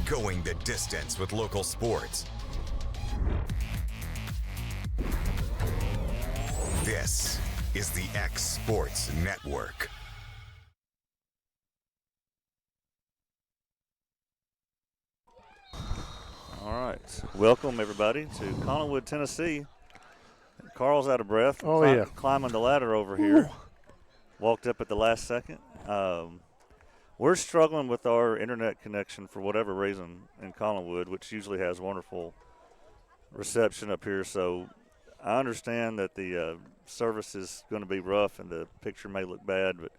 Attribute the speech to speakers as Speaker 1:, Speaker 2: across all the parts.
Speaker 1: Going the distance with local sports. This is the X Sports Network.
Speaker 2: All right. Welcome, everybody, to Collinwood, Tennessee. Carl's out of breath. Climbing the ladder over here. Walked up at the last second. We're struggling with our internet connection for whatever reason in Collinwood, which usually has wonderful reception up here. So I understand that the service is going to be rough and the picture may look bad, but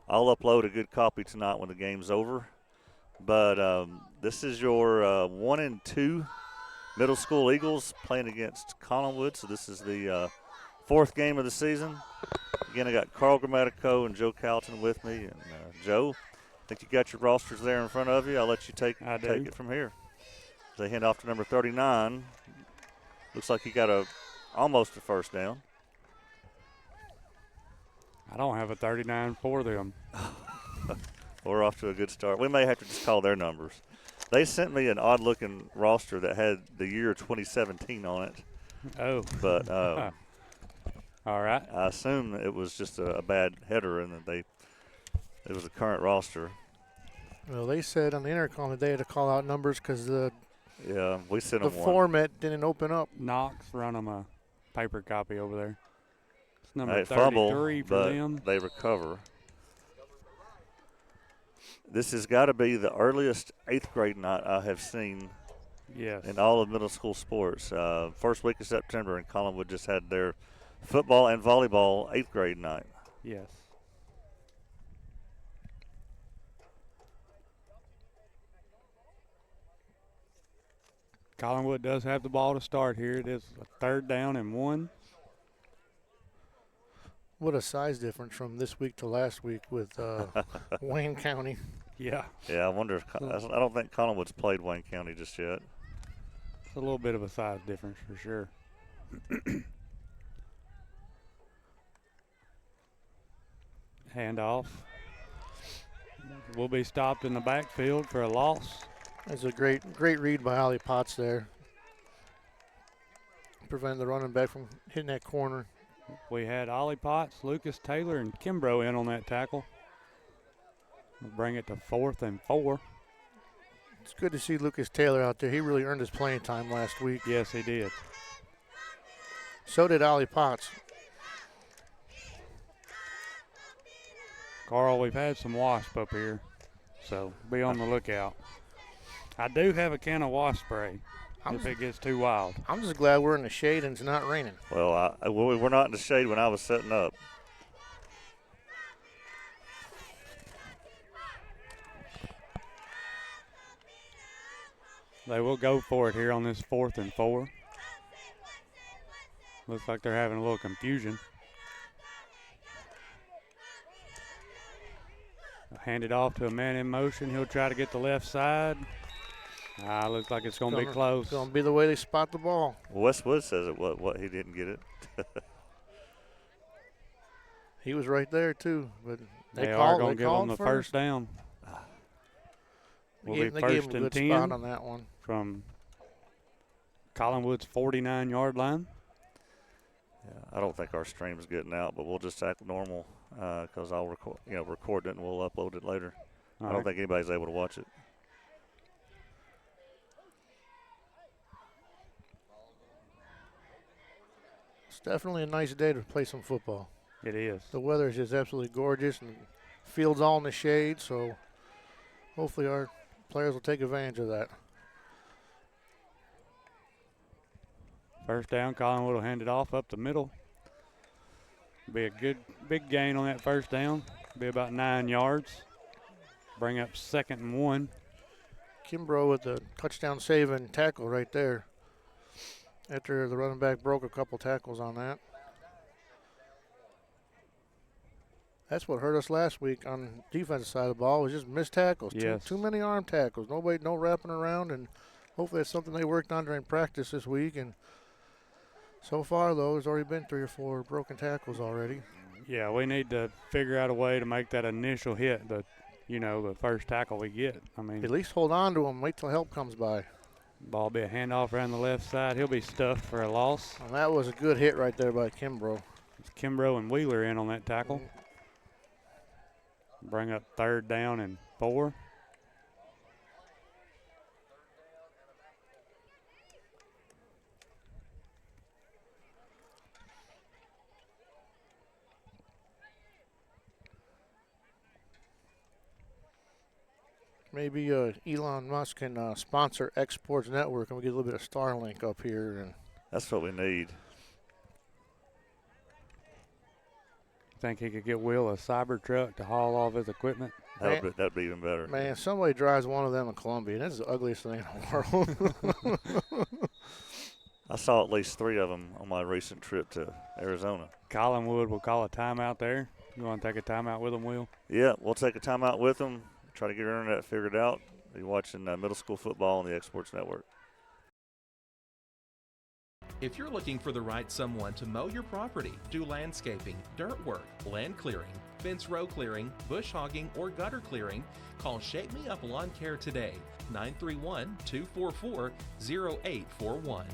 Speaker 2: I'll upload a good copy tonight when the game's over. But this is your 1-2 middle school Eagles playing against Collinwood. So this is the fourth game of the season. Again, I got Carl Grammatico and Joe Calton with me. And Joe, I think you got your rosters there in front of you. I'll let you take it from here. They hand off to number 39. Looks like he got almost a first down.
Speaker 3: I don't have a 39 for them.
Speaker 2: We're off to a good start. We may have to just call their numbers. They sent me an odd-looking roster that had the year 2017 on it.
Speaker 3: Oh.
Speaker 2: But
Speaker 3: all right.
Speaker 2: I assume it was just a bad header and that it was a current roster.
Speaker 4: Well, they said on the intercom that they had to call out numbers because
Speaker 2: we sent them one.
Speaker 4: The format didn't open up.
Speaker 3: Knox, run them a paper copy over there. It's number 33
Speaker 2: fumble,
Speaker 3: for them.
Speaker 2: They recover. This has got to be the earliest 8th grade night I have seen in all of middle school sports. First week of September, and Collinwood just had their football and volleyball 8th grade night.
Speaker 3: Yes. Collinwood does have the ball to start here. It is a 3rd down and 1.
Speaker 4: What a size difference from this week to last week with Wayne County.
Speaker 3: Yeah.
Speaker 2: Yeah, I wonder. I don't think Collinwood's played Wayne County just yet.
Speaker 3: It's a little bit of a size difference for sure. Handoff. Will be stopped in the backfield for a loss.
Speaker 4: That's a great read by Ollie Potts there. Preventing the running back from hitting that corner.
Speaker 3: We had Ollie Potts, Lucas Taylor, and Kimbrough in on that tackle. We'll bring it to 4th and 4.
Speaker 4: It's good to see Lucas Taylor out there. He really earned his playing time last week.
Speaker 3: Yes, he did.
Speaker 4: So did Ollie Potts.
Speaker 3: Carl, we've had some wasp up here, so be on the lookout. I do have a can of wasp spray if it gets too wild.
Speaker 4: I'm just glad we're in the shade and it's not raining.
Speaker 2: Well, we were not in the shade when I was setting up.
Speaker 3: They will go for it here on this 4th and 4. Looks like they're having a little confusion. Hand it off to a man in motion. He'll try to get the left side. Looks like it's going to be close.
Speaker 4: It's going to be the way they spot the ball.
Speaker 2: Westwood says it. What he didn't get it.
Speaker 4: He was right there too, but
Speaker 3: they are going to give him the first down.
Speaker 4: They gave him a good spot on that one.
Speaker 3: From Collinwood's 49-yard line.
Speaker 2: Yeah, I don't think our stream's getting out, but we'll just act normal because I'll record it and we'll upload it later. I don't think anybody's able to watch it.
Speaker 4: It's definitely a nice day to play some football.
Speaker 3: It is.
Speaker 4: The weather is just absolutely gorgeous, and field's all in the shade, so hopefully our players will take advantage of that.
Speaker 3: First down, Collinwood will hand it off up the middle. Be a good big gain on that first down. Be about 9 yards. Bring up 2nd and 1.
Speaker 4: Kimbrough with the touchdown saving tackle right there. After the running back broke a couple tackles on that. That's what hurt us last week on defensive side of the ball, was just missed tackles.
Speaker 3: Yes.
Speaker 4: Too many arm tackles. No wrapping around, and hopefully that's something they worked on during practice this week. And so far, though, there's already been 3 or 4 broken tackles already.
Speaker 3: Yeah, we need to figure out a way to make that initial hit, the the first tackle we get. I mean,
Speaker 4: at least hold on to him. Wait till help comes by.
Speaker 3: Ball be a handoff around the left side. He'll be stuffed for a loss.
Speaker 4: And that was a good hit right there by Kimbrough.
Speaker 3: It's Kimbrough and Wheeler in on that tackle. Bring up 3rd down and 4.
Speaker 4: Maybe Elon Musk can sponsor Exports Network and we get a little bit of Starlink up here. And
Speaker 2: that's what we need.
Speaker 3: Think he could get Will a Cybertruck to haul all of his equipment?
Speaker 2: That'd be even better.
Speaker 4: Man, somebody drives one of them in Columbia, and that's the ugliest thing in the world.
Speaker 2: I saw at least 3 of them on my recent trip to Arizona.
Speaker 3: Collinwood will call a timeout there. You want to take a timeout with him, Will?
Speaker 2: Yeah, we'll take a timeout with them. Try to get our internet figured out. Be watching middle school football on the Exports Network.
Speaker 5: If you're looking for the right someone to mow your property, do landscaping, dirt work, land clearing, fence row clearing, bush hogging, or gutter clearing, call Shake Me Up Lawn Care today, 931-244-0841.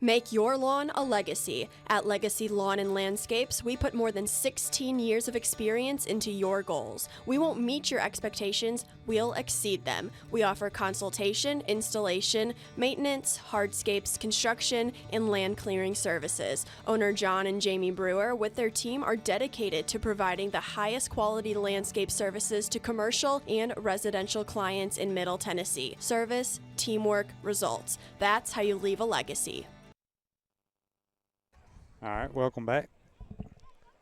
Speaker 6: Make your lawn a legacy. At Legacy Lawn and Landscapes, we put more than 16 years of experience into your goals. We won't meet your expectations, we'll exceed them. We offer consultation, installation, maintenance, hardscapes, construction, and land clearing services. Owner John and Jamie Brewer with their team are dedicated to providing the highest quality landscape services to commercial and residential clients in Middle Tennessee. Service, teamwork, results. That's how you leave a legacy.
Speaker 3: All right, welcome back.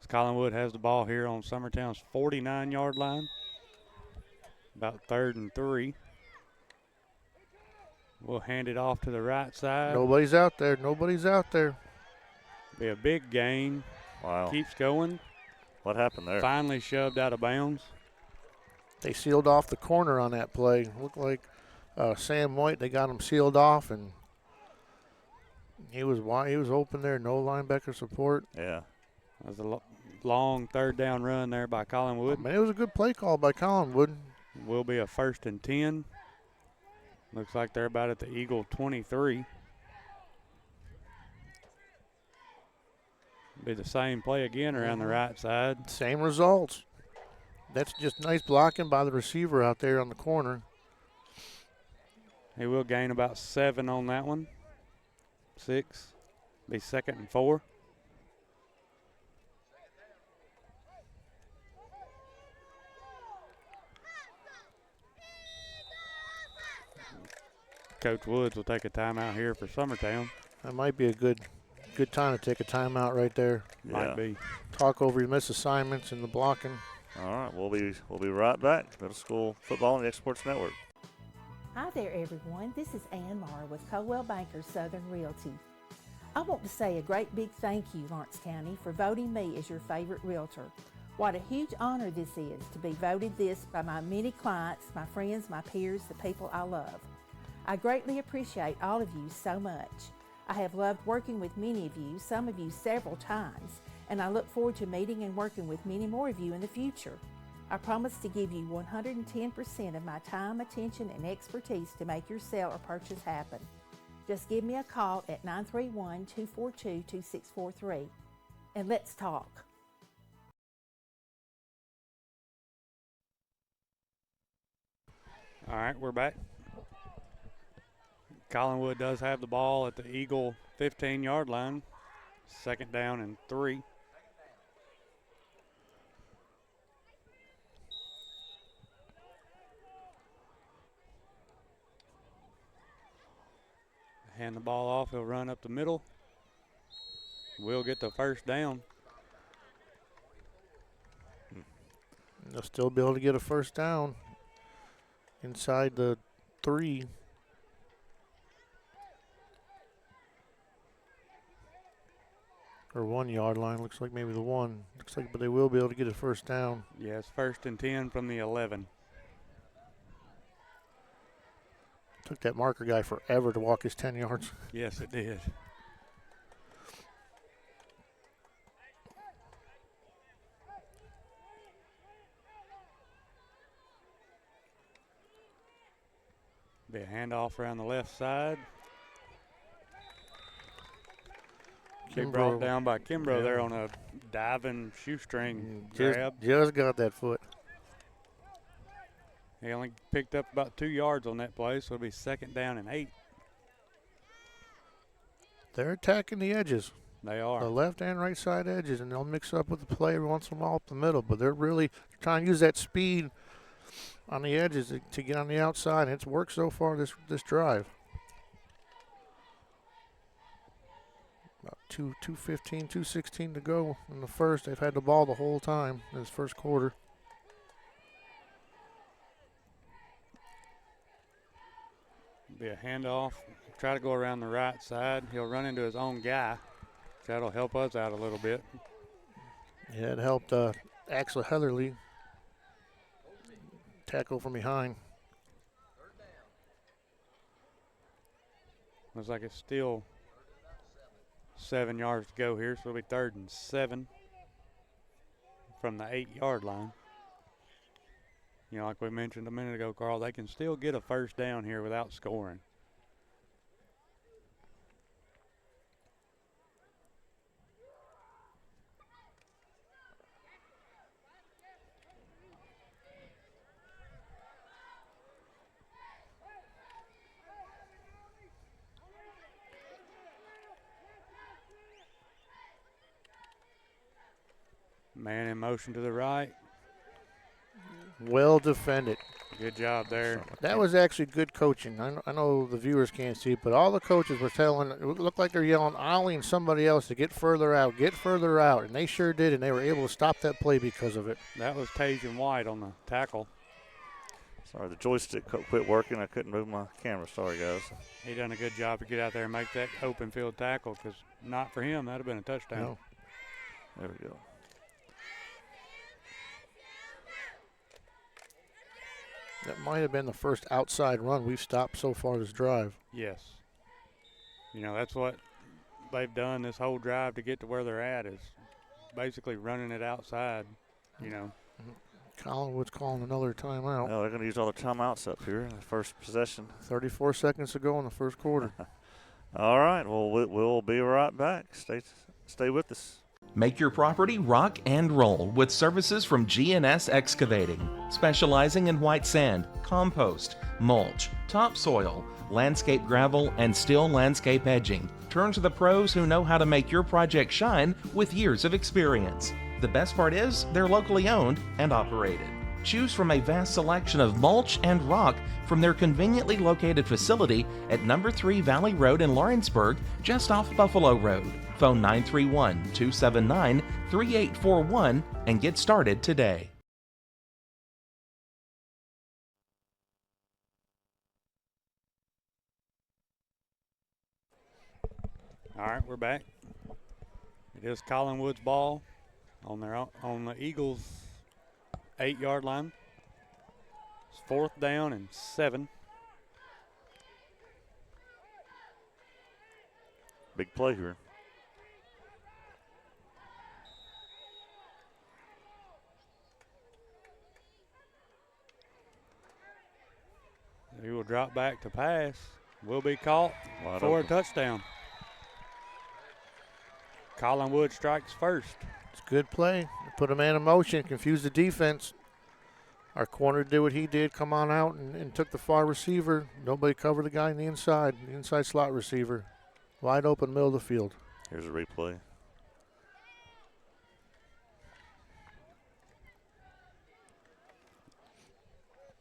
Speaker 3: Collinwood has the ball here on Summertown's 49-yard line. About 3rd and 3. We'll hand it off to the right side.
Speaker 4: Nobody's out there. Nobody's out there.
Speaker 3: Be a big gain.
Speaker 2: Wow.
Speaker 3: Keeps going.
Speaker 2: What happened there?
Speaker 3: Finally shoved out of bounds.
Speaker 4: They sealed off the corner on that play. Looked like Sam White, they got him sealed off, and he was open there, no linebacker support.
Speaker 2: Yeah.
Speaker 3: That was a long 3rd down run there by Collinwood.
Speaker 4: Man, it was a good play call by Collinwood.
Speaker 3: Will be a 1st and 10. Looks like they're about at the Eagle 23. Be the same play again around the right side.
Speaker 4: Same results. That's just nice blocking by the receiver out there on the corner.
Speaker 3: He will gain about 7 on that one. 6. Be 2nd and 4. Coach Woods will take a timeout here for Summertown.
Speaker 4: That might be a good time to take a timeout right there.
Speaker 2: Yeah.
Speaker 3: Might be.
Speaker 4: Talk over your missed assignments and the blocking.
Speaker 2: All right, we'll be right back. Middle school football on the Exports Network.
Speaker 7: Hi there, everyone. This is Ann Marr with Coldwell Banker Southern Realty. I want to say a great big thank you, Lawrence County, for voting me as your favorite realtor. What a huge honor this is to be voted this by my many clients, my friends, my peers, the people I love. I greatly appreciate all of you so much. I have loved working with many of you, some of you several times, and I look forward to meeting and working with many more of you in the future. I promise to give you 110% of my time, attention, and expertise to make your sale or purchase happen. Just give me a call at 931-242-2643, and let's talk.
Speaker 3: All right, we're back. Collinwood does have the ball at the Eagle 15-yard line. 2nd down and 3. Hand the ball off. He'll run up the middle. We'll get the 1st down.
Speaker 4: They'll still be able to get a 1st down inside the 3. Or 1 yard line. Looks like maybe the 1. Looks like, but they will be able to get a 1st down.
Speaker 3: Yes, 1st and 10 from the 11.
Speaker 4: Took that marker guy forever to walk his 10 yards.
Speaker 3: Yes, it did. Be a handoff around the left side. Be brought down by Kimbrough there on a diving shoestring grab.
Speaker 4: Just got that foot.
Speaker 3: He only picked up about 2 yards on that play, so it'll be 2nd down and 8.
Speaker 4: They're attacking the edges.
Speaker 3: They are.
Speaker 4: The left and right side edges, and they'll mix up with the play every once in a while up the middle. But they're really trying to use that speed on the edges to get on the outside, and it's worked so far this drive. About 2:15, 2:16 to go in the first. They've had the ball the whole time in this first quarter.
Speaker 3: Be a handoff. Try to go around the right side. He'll run into his own guy. That'll help us out a little bit.
Speaker 4: Yeah, it helped Axel Heatherly tackle from behind.
Speaker 3: Looks like it's still 7 yards to go here, so it'll be 3rd and 7 from the 8-yard line. You know, like we mentioned a minute ago, Carl, they can still get a first down here without scoring. Man in motion to the right.
Speaker 4: Well defended.
Speaker 3: Good job there.
Speaker 4: That was actually good coaching. I know the viewers can't see it, but all the coaches were telling, it looked like they're yelling, Ollie and somebody else to get further out, and they sure did, and they were able to stop that play because of it.
Speaker 3: That was Tajan White on the tackle.
Speaker 2: Sorry, the joystick quit working. I couldn't move my camera. Sorry, guys.
Speaker 3: He done a good job to get out there and make that open field tackle, because not for him, that would have been a touchdown.
Speaker 4: No.
Speaker 2: There we go.
Speaker 4: That might have been the first outside run we've stopped so far this drive.
Speaker 3: Yes. You know, that's what they've done this whole drive to get to where they're at, is basically running it outside, you know.
Speaker 4: Collinwood's calling another timeout.
Speaker 2: Oh, they're going to use all the timeouts up here in the first possession.
Speaker 4: 34 seconds to go in the first quarter.
Speaker 2: All right, well, we'll be right back. Stay with us.
Speaker 5: Make your property rock and roll with services from G&S Excavating, specializing in white sand, compost, mulch, topsoil, landscape gravel, and steel landscape edging. Turn to the pros who know how to make your project shine with years of experience. The best part is they're locally owned and operated. Choose from a vast selection of mulch and rock from their conveniently located facility at number 3 Valley Road in Lawrenceburg, just off Buffalo Road. Phone 931-279-3841 and get started today.
Speaker 3: All right, we're back. It is Collinwood's ball on the Eagles' 8-yard line. It's 4th down and 7.
Speaker 2: Big play here.
Speaker 3: He will drop back to pass. Will be caught for a touchdown. Collinwood strikes first.
Speaker 4: It's a good play. Put a man in motion, confuse the defense. Our corner did what he did, come on out and took the far receiver. Nobody covered the guy in the inside slot receiver. Wide open middle of the field.
Speaker 2: Here's a replay.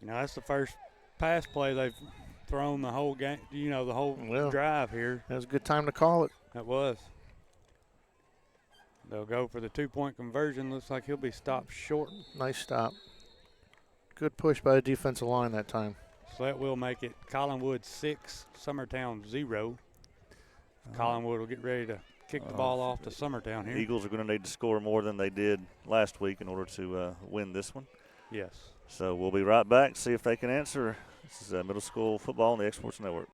Speaker 3: You know, that's the first pass play they've thrown the whole game, you know, the whole drive here.
Speaker 4: That was a good time to call it.
Speaker 3: That was. They'll go for the 2-point conversion. Looks like he'll be stopped short.
Speaker 4: Nice stop. Good push by the defensive line that time.
Speaker 3: So that will make it Collinwood 6, Summertown 0. Collinwood will get ready to kick the ball off to Summertown here.
Speaker 2: Eagles are going to need to score more than they did last week in order to win this one.
Speaker 3: Yes.
Speaker 2: So we'll be right back, see if they can answer. This is middle school football on the X Sports Network.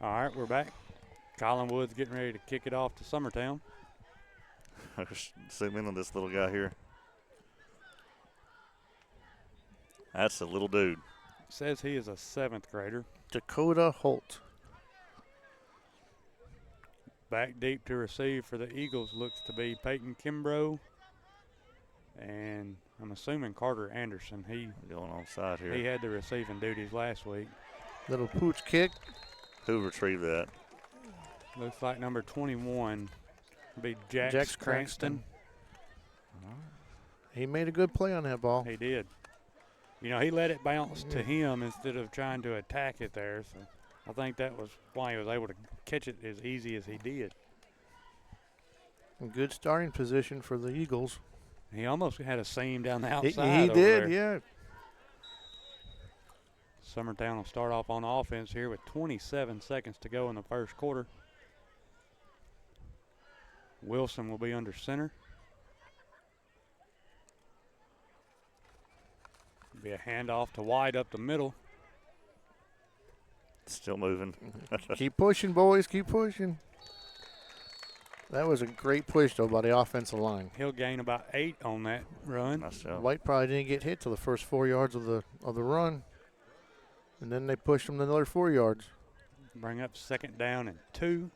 Speaker 3: All right, we're back. Collinwood's getting ready to kick it off to Summertown.
Speaker 2: Zoom in on this little guy here. That's a little dude.
Speaker 3: Says he is a 7th grader.
Speaker 4: Dakota Holt.
Speaker 3: Back deep to receive for the Eagles looks to be Peyton Kimbrough. And I'm assuming Carter Anderson. He
Speaker 2: going on side here.
Speaker 3: He had the receiving duties last week.
Speaker 4: Little pooch kick.
Speaker 2: Who retrieved that?
Speaker 3: Looks like number 21 would be Jax Cranston.
Speaker 4: He made a good play on that ball.
Speaker 3: He did. You know, he let it bounce to him instead of trying to attack it there. So I think that was why he was able to catch it as easy as he did.
Speaker 4: Good starting position for the Eagles.
Speaker 3: He almost had a seam down the outside.
Speaker 4: He
Speaker 3: over
Speaker 4: did,
Speaker 3: there.
Speaker 4: yeah.
Speaker 3: Summertown will start off on offense here with 27 seconds to go in the first quarter. Wilson will be under center. Be a handoff to White up the middle.
Speaker 2: Still moving.
Speaker 4: Keep pushing, boys. Keep pushing. That was a great push, though, by the offensive line.
Speaker 3: He'll gain about 8 on that run.
Speaker 2: Nice job.
Speaker 4: White probably didn't get hit till the first 4 yards of the run, and then they pushed him another 4 yards.
Speaker 3: Bring up 2nd down and 2.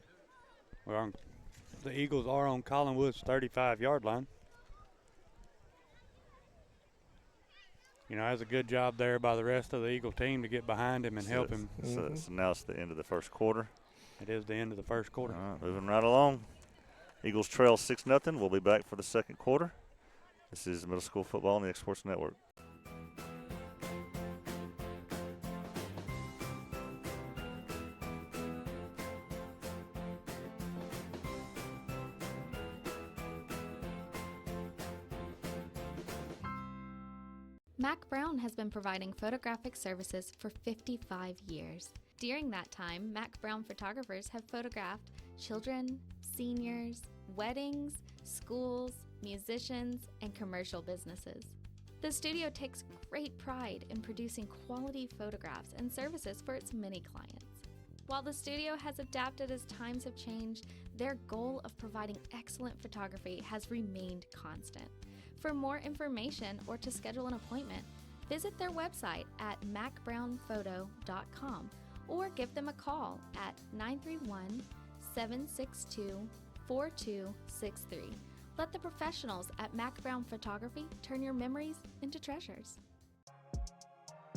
Speaker 3: The Eagles are on Collinwood's 35-yard line. You know, that's a good job there by the rest of the Eagle team to get behind him and help him.
Speaker 2: So now it's the end of the first quarter.
Speaker 3: It is the end of the first quarter.
Speaker 2: All right, moving right along. Eagles trail 6-0. We'll be back for the second quarter. This is middle school football on the X Sports Network.
Speaker 8: Mac Brown has been providing photographic services for 55 years. During that time, Mac Brown photographers have photographed children, seniors, weddings, schools, musicians, and commercial businesses. The studio takes great pride in producing quality photographs and services for its many clients. While the studio has adapted as times have changed, their goal of providing excellent photography has remained constant. For more information or to schedule an appointment, visit their website at macbrownphoto.com or give them a call at 931-762-4263. Let the professionals at Mac Brown Photography turn your memories into treasures.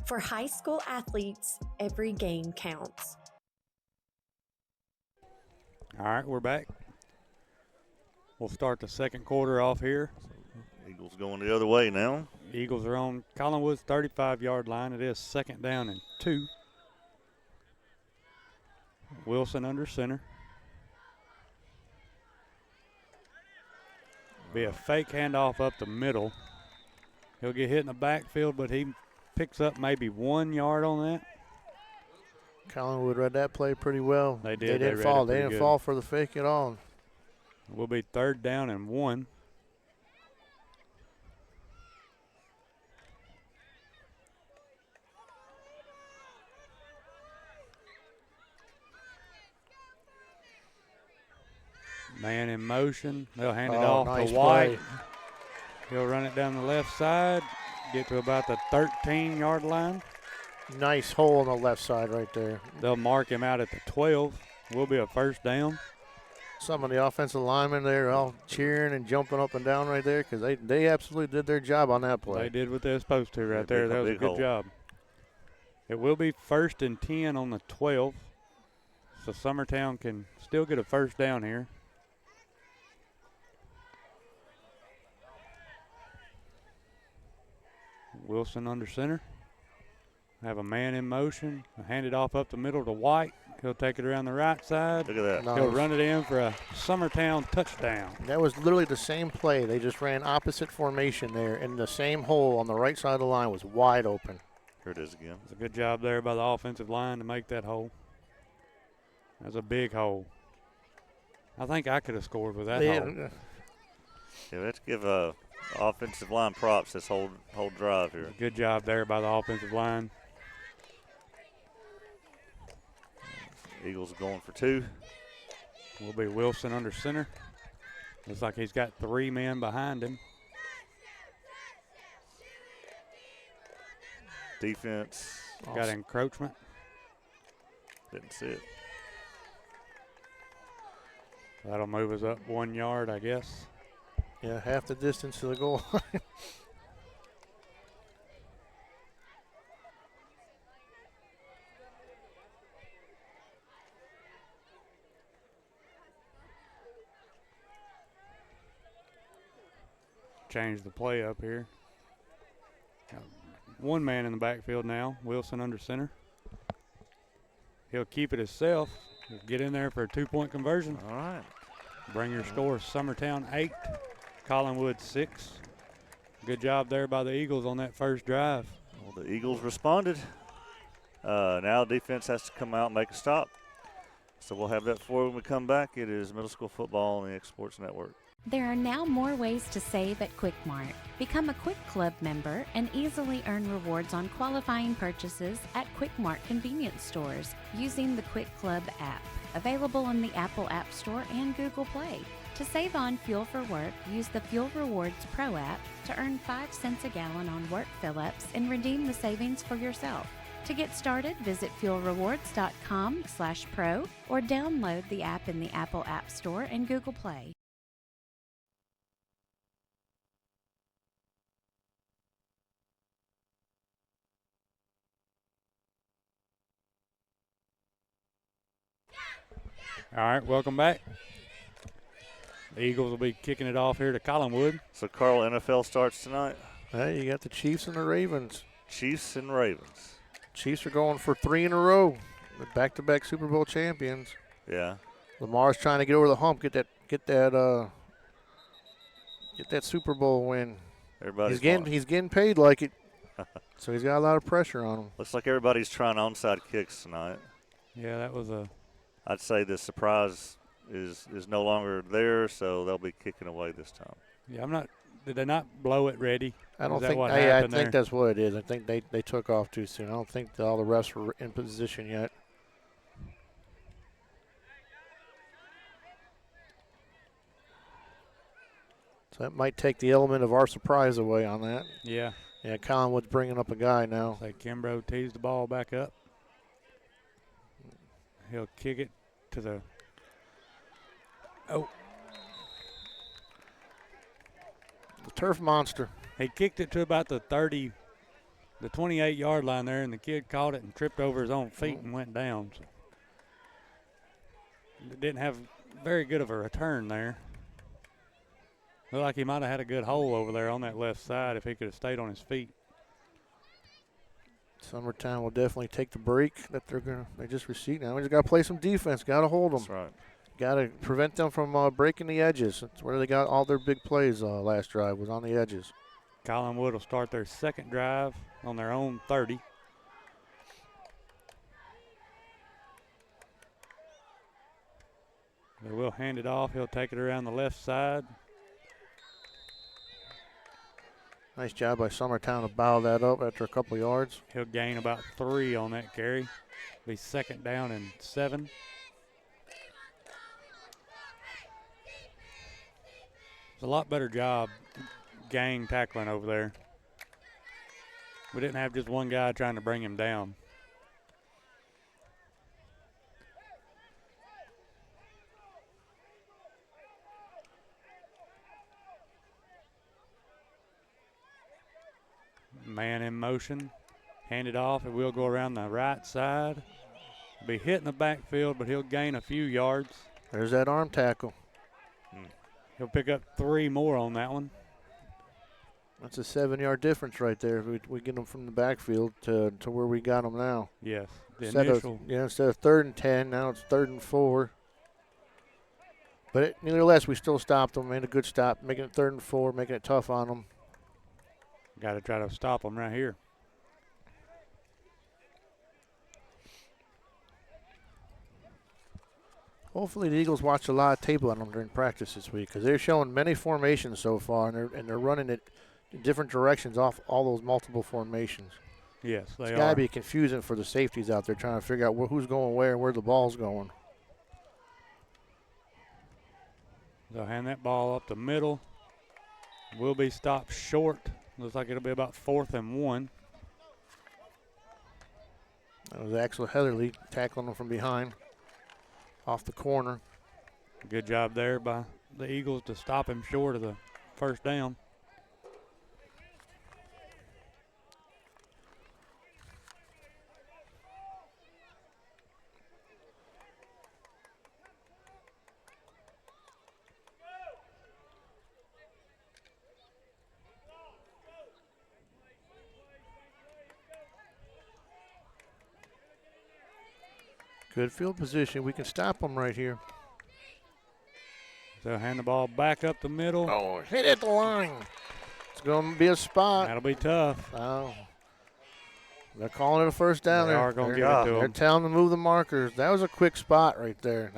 Speaker 6: For high school athletes, every game counts.
Speaker 3: All right, we're back. We'll start the second quarter off here.
Speaker 2: Eagles going the other way now.
Speaker 3: Eagles are on Collinwood's 35-yard line. It is 2nd down and 2. Wilson under center. Be a fake handoff up the middle. He'll get hit in the backfield, but he picks up maybe 1 yard on that.
Speaker 4: Collinwood read that play pretty well.
Speaker 3: They did.
Speaker 4: They didn't fall. They didn't fall for the fake at all.
Speaker 3: We'll be 3rd down and 1. Man in motion. They'll hand it off
Speaker 4: nice
Speaker 3: to White.
Speaker 4: play.
Speaker 3: He'll run it down the left side, get to about the 13-yard line.
Speaker 4: Nice hole on the left side right there.
Speaker 3: They'll mark him out at the 12. Will be a 1st down.
Speaker 4: Some of the offensive linemen there all cheering and jumping up and down right there because they absolutely did their job on that play.
Speaker 3: They did what they were supposed to right there. That was a good job. It will be 1st and 10 on the 12. So Summertown can still get a 1st down here. Wilson under center. Have a man in motion. Hand it off up the middle to White. He'll take it around the right side.
Speaker 2: Look at that.
Speaker 4: Nice.
Speaker 3: He'll run it in for a Summertown touchdown.
Speaker 4: That was literally the same play. They just ran opposite formation there, and the same hole on the right side of the line was wide open.
Speaker 2: Here it is again.
Speaker 3: It's a good job there by the offensive line to make that hole. That's a big hole. I think I could have scored with that hole.
Speaker 2: Yeah, let's give offensive line props this whole drive here.
Speaker 3: Good job there by the offensive line.
Speaker 2: Eagles going for 2.
Speaker 3: Will be Wilson under center. Looks like he's got 3 men behind him.
Speaker 2: Defense.
Speaker 3: Got encroachment.
Speaker 2: Didn't see it.
Speaker 3: That'll move us up 1 yard, I guess.
Speaker 4: Yeah, half the distance to the goal line.
Speaker 3: Change the play up here. Got 1 man in the backfield now. Wilson under center. He'll keep it himself. He'll get in there for a 2-point conversion.
Speaker 2: All right.
Speaker 3: Bring your score. Summertown 8, Collinwood 6. Good job there by the Eagles on that first drive.
Speaker 2: Well, the Eagles responded. Now defense has to come out and make a stop. So we'll have that for you when we come back. It is middle school football on the X Sports Network.
Speaker 9: There are now more ways to save at Quick Mart. Become a Quick Club member and easily earn rewards on qualifying purchases at Quick Mart convenience stores using the Quick Club app, available on the Apple App Store and Google Play. To save on fuel for work, use the Fuel Rewards Pro app to earn 5 cents a gallon on work fill-ups and redeem the savings for yourself. To get started, visit fuelrewards.com/pro or download the app in the Apple App Store and Google Play.
Speaker 3: All right, welcome back. The Eagles will be kicking it off here to Collinwood.
Speaker 2: So, Carl, NFL starts tonight.
Speaker 4: Hey, you got the Chiefs and the Ravens.
Speaker 2: Chiefs and Ravens.
Speaker 4: Chiefs are going for 3 in a row. The back-to-back Super Bowl champions.
Speaker 2: Yeah.
Speaker 4: Lamar's trying to get over the hump, get that Super Bowl win.
Speaker 2: Everybody's
Speaker 4: he's getting paid like it. So he's got a lot of pressure on him.
Speaker 2: Looks like everybody's trying onside kicks tonight.
Speaker 3: Yeah, that was a.
Speaker 2: I'd say the surprise is no longer there, so they'll be kicking away this time.
Speaker 3: Yeah, I'm not. Did they not blow it ready?
Speaker 4: I don't think. I think that's what it is. I think they took off too soon. I don't think all the refs were in position yet. So that might take the element of our surprise away on that.
Speaker 3: Yeah.
Speaker 4: Yeah, Collinwood's bringing up a guy now.
Speaker 3: Like Kimbrough tees the ball back up. He'll kick it to the. Oh.
Speaker 4: The turf monster.
Speaker 3: He kicked it to about the 28-yard line there, and the kid caught it and tripped over his own feet and went down. So it didn't have very good of a return there. Looked like he might have had a good hole over there on that left side if he could have stayed on his feet.
Speaker 4: Summertown will definitely take the break that they just received. Now we just got to play some defense. Got to hold them.
Speaker 2: That's right.
Speaker 4: Got to prevent them from breaking the edges. That's where they got all their big plays last drive, was on the edges.
Speaker 3: Collinwood will start their second drive on their own 30. They will hand it off. He'll take it around the left side.
Speaker 4: Nice job by Summertown to bow that up after a couple yards.
Speaker 3: He'll gain about 3 on that carry. Be second down and 7. It's a lot better job gang tackling over there. We didn't have just one guy trying to bring him down. Man in motion. Hand it off. It will go around the right side. Be hit in the backfield, but he'll gain a few yards.
Speaker 4: There's that arm tackle.
Speaker 3: He'll pick up 3 more on that one.
Speaker 4: That's a 7-yard difference right there. We get them from the backfield to where we got them now.
Speaker 3: Yes.
Speaker 4: Instead of 3rd and 10, now it's 3rd and 4. But nevertheless, we still stopped them. Made a good stop, making it 3rd and 4, making it tough on them.
Speaker 3: Got to try to stop them right here.
Speaker 4: Hopefully the Eagles watched a lot of tape on them during practice this week, because they're showing many formations so far, and they're running it in different directions off all those multiple formations.
Speaker 3: Yes, they
Speaker 4: It's
Speaker 3: are.
Speaker 4: got to be confusing for the safeties out there trying to figure out who's going where and where the ball's going.
Speaker 3: They'll hand that ball up the middle. Will be stopped short. Looks like it'll be about 4th and 1.
Speaker 4: That was Axel Heatherly tackling him from behind off the corner.
Speaker 3: Good job there by the Eagles to stop him short of the first down.
Speaker 4: Good field position. We can stop them right here.
Speaker 3: So hand the ball back up the middle.
Speaker 4: Oh, hit at the line. It's going to be a spot.
Speaker 3: That'll be tough.
Speaker 4: Oh. They're calling it a first down.
Speaker 3: They are going to give it to
Speaker 4: They're
Speaker 3: them.
Speaker 4: telling them to move the markers. That was a quick spot right there.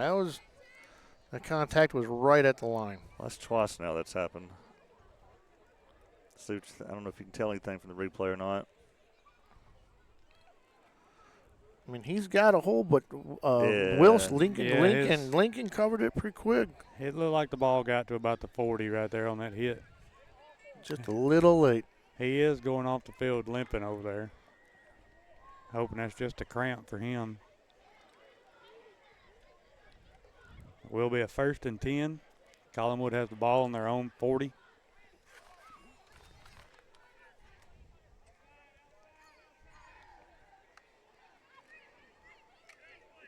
Speaker 4: The contact was right at the line.
Speaker 2: Well, that's twice now that's happened. So I don't know if you can tell anything from the replay or not.
Speaker 4: I mean, he's got a hole, but
Speaker 2: Yeah.
Speaker 4: Lincoln covered it pretty quick.
Speaker 3: It looked like the ball got to about the 40 right there on that hit.
Speaker 4: Just a little late.
Speaker 3: He is going off the field limping over there. Hoping that's just a cramp for him. Will be a 1st and 10. Collinwood has the ball on their own 40.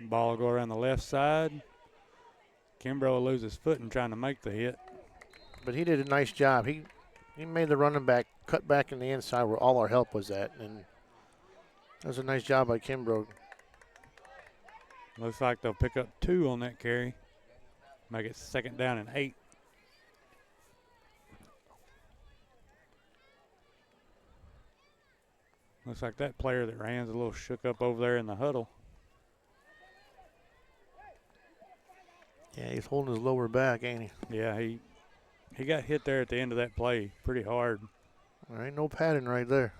Speaker 3: Ball will go around the left side. Kimbrough will lose his foot in trying to make the hit.
Speaker 4: But he did a nice job. He made the running back cut back in the inside where all our help was at. And that was a nice job by Kimbrough.
Speaker 3: Looks like they'll pick up 2 on that carry. Make it 2nd down and 8. Looks like that player that ran's a little shook up over there in the huddle.
Speaker 4: Yeah, he's holding his lower back, ain't he?
Speaker 3: Yeah, he got hit there at the end of that play pretty hard.
Speaker 4: There ain't no padding right there.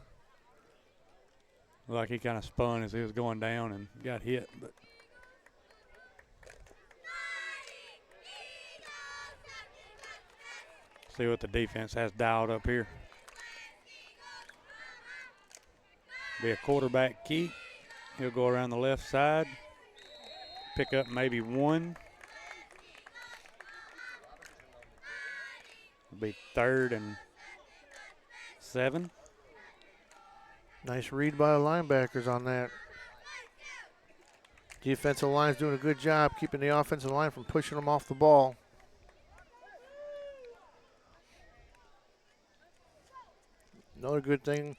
Speaker 3: Like he kind of spun as he was going down and got hit. But see what the defense has dialed up here. Be a quarterback keep. He'll go around the left side. Pick up maybe 1. It'll be 3rd and 7.
Speaker 4: Nice read by the linebackers on that. Defensive line's doing a good job keeping the offensive line from pushing them off the ball. Another good thing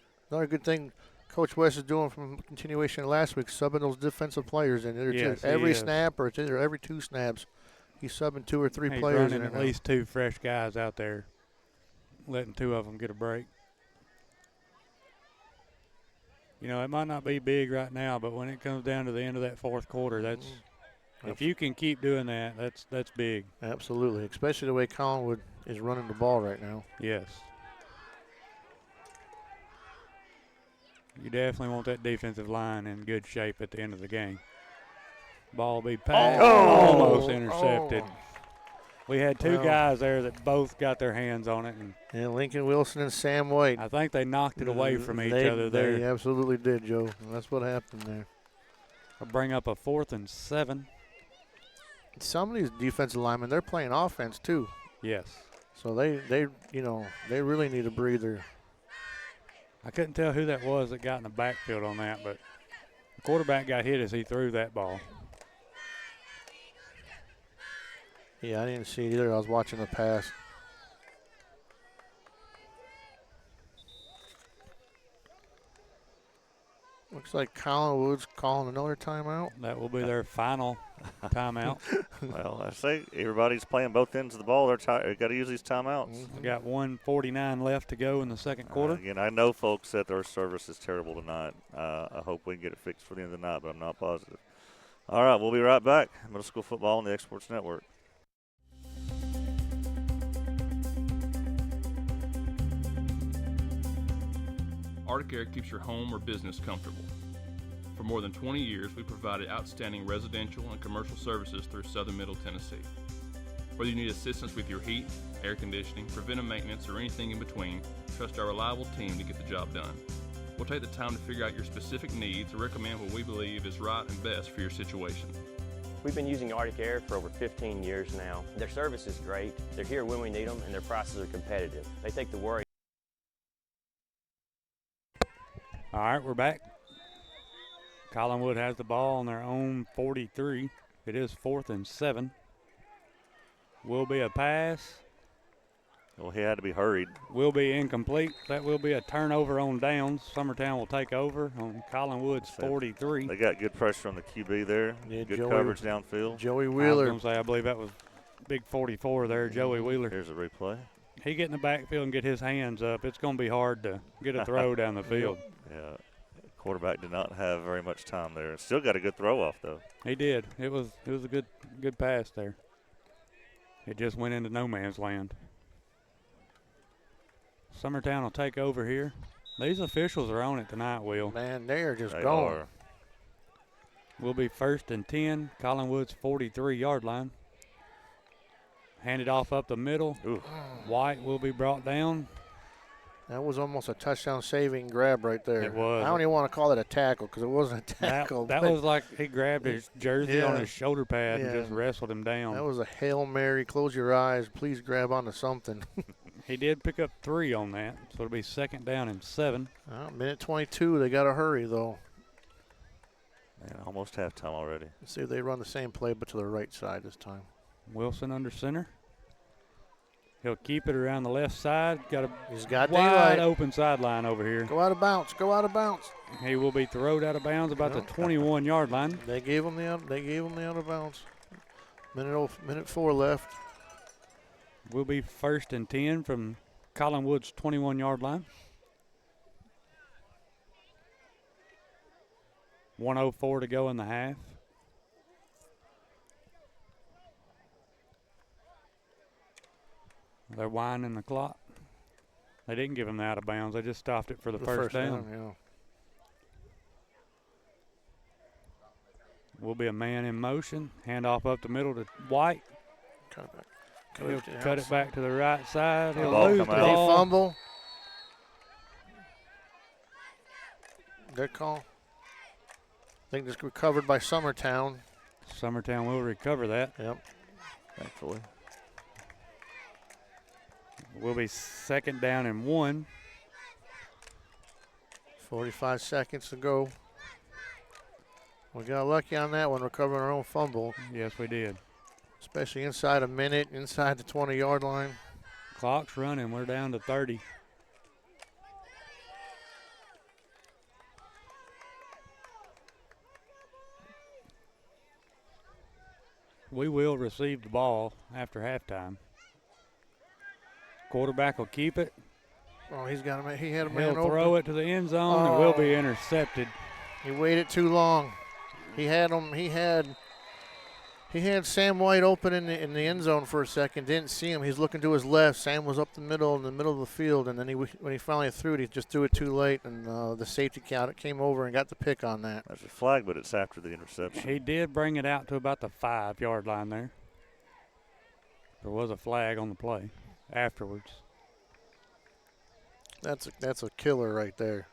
Speaker 4: Coach West is doing from continuation of last week, subbing those defensive players in.
Speaker 3: Yes,
Speaker 4: every snap or it's either every 2 snaps, he's subbing 2 or 3 players in.
Speaker 3: Running at least 2 fresh guys out there, letting 2 of them get a break. You know, it might not be big right now, but when it comes down to the end of that 4th quarter, that's if you can keep doing that, that's big.
Speaker 4: Absolutely, especially the way Collinwood is running the ball right now.
Speaker 3: Yes. You definitely want that defensive line in good shape at the end of the game. Ball be passed, almost intercepted. We had 2 guys there that both got their hands on it.
Speaker 4: And Lincoln Wilson and Sam White.
Speaker 3: I think they knocked it away from each other there.
Speaker 4: They absolutely did, Joe. That's what happened there.
Speaker 3: I'll bring up a 4th and 7.
Speaker 4: Some of these defensive linemen, they're playing offense too.
Speaker 3: Yes.
Speaker 4: So they really need a breather.
Speaker 3: I couldn't tell who that was that got in the backfield on that, but the quarterback got hit as he threw that ball.
Speaker 4: Yeah, I didn't see it either. I was watching the pass. Looks like Collinwood's calling another timeout.
Speaker 3: That will be their final timeout.
Speaker 2: Well, I say everybody's playing both ends of the ball. They're got to use these timeouts.
Speaker 3: We got 1:49 left to go in the 2nd quarter.
Speaker 2: Again, I know folks said their service is terrible tonight. I hope we can get it fixed for the end of the night, but I'm not positive. All right, we'll be right back. Middle school football on the Exports Network.
Speaker 10: Arctic Air keeps your home or business comfortable. For more than 20 years, we provided outstanding residential and commercial services through Southern Middle Tennessee. Whether you need assistance with your heat, air conditioning, preventive maintenance, or anything in between, trust our reliable team to get the job done. We'll take the time to figure out your specific needs and recommend what we believe is right and best for your situation.
Speaker 11: We've been using Arctic Air for over 15 years now. Their service is great, they're here when we need them, and their prices are competitive. They take the worry.
Speaker 3: All right, we're back. Collinwood has the ball on their own 43. It is 4th and 7. Will be a pass.
Speaker 2: Well, he had to be hurried.
Speaker 3: Will be incomplete. That will be a turnover on downs. Summertown will take over on Collinwood's 43.
Speaker 2: They got good pressure on the QB there.
Speaker 4: Yeah,
Speaker 2: good coverage downfield.
Speaker 4: Joey Wheeler.
Speaker 3: I was going to say, I believe that was big 44 there, Joey Wheeler.
Speaker 2: Here's a replay.
Speaker 3: He get in the backfield and get his hands up. It's going to be hard to get a throw down the field.
Speaker 2: Yeah, quarterback did not have very much time there. Still got a good throw off, though.
Speaker 3: He did. It was a good pass there. It just went into no man's land. Summertown will take over here. These officials are on it tonight, Will.
Speaker 4: Man, they are just
Speaker 2: They
Speaker 4: going.
Speaker 2: are.
Speaker 3: Will be 1st and 10, Collinwood's 43-yard line. Handed off up the middle.
Speaker 2: Ooh.
Speaker 3: White will be brought down.
Speaker 4: That was almost a touchdown-saving grab right there.
Speaker 3: It was.
Speaker 4: I don't even want to call it a tackle because it wasn't a tackle.
Speaker 3: That was like he grabbed his jersey on his shoulder pad and
Speaker 4: Yeah.
Speaker 3: just wrestled him down.
Speaker 4: That was a Hail Mary. Close your eyes. Please grab onto something.
Speaker 3: He did pick up 3 on that, so it'll be 2nd down and 7.
Speaker 4: Minute 22. They got to hurry, though.
Speaker 2: Man, almost halftime already.
Speaker 4: Let's see if they run the same play, but to the right side this time.
Speaker 3: Wilson under center. He'll keep it around the left side.
Speaker 4: He's got
Speaker 3: wide
Speaker 4: daylight.
Speaker 3: open sideline over here.
Speaker 4: Go out of bounds. Go out of bounds.
Speaker 3: He will be thrown out of bounds about the 21-yard line.
Speaker 4: They gave him the out of bounds. Minute 4 left.
Speaker 3: Will be 1st and 10 from Collinwood's 21-yard line. 1:04 to go in the half. They're winding the clock. They didn't give him the out of bounds. They just stopped it for the first down.
Speaker 4: Yeah.
Speaker 3: Will be a man in motion. Handoff up the middle to White.
Speaker 4: Cut it back.
Speaker 3: He'll cut it back to the right side. He'll
Speaker 2: Ball
Speaker 3: lose the
Speaker 2: come
Speaker 4: Did he
Speaker 3: ball.
Speaker 4: fumble? Good call. I think this recovered by Summertown.
Speaker 3: Summertown will recover that.
Speaker 4: Yep.
Speaker 2: Thankfully.
Speaker 3: Will be 2nd down and 1.
Speaker 4: 45 seconds to go. We got lucky on that one, recovering our own fumble,
Speaker 3: Yes, we did.
Speaker 4: especially inside a minute, inside the 20-yard line.
Speaker 3: Clock's running. We're down to 30. We will receive the ball after halftime. Quarterback will keep it.
Speaker 4: Oh, he had a man
Speaker 3: He'll
Speaker 4: open.
Speaker 3: throw it to the end zone and will be intercepted.
Speaker 4: He waited too long. He had him. He had Sam White open in the end zone for a second. Didn't see him. He's looking to his left. Sam was up in the middle of the field, and then when he finally threw it, he just threw it too late, and the safety count came over and got the pick on that.
Speaker 2: That's a flag, but it's after the interception.
Speaker 3: He did bring it out to about the 5-yard line there. There was a flag on the play afterwards.
Speaker 4: That's a killer right there.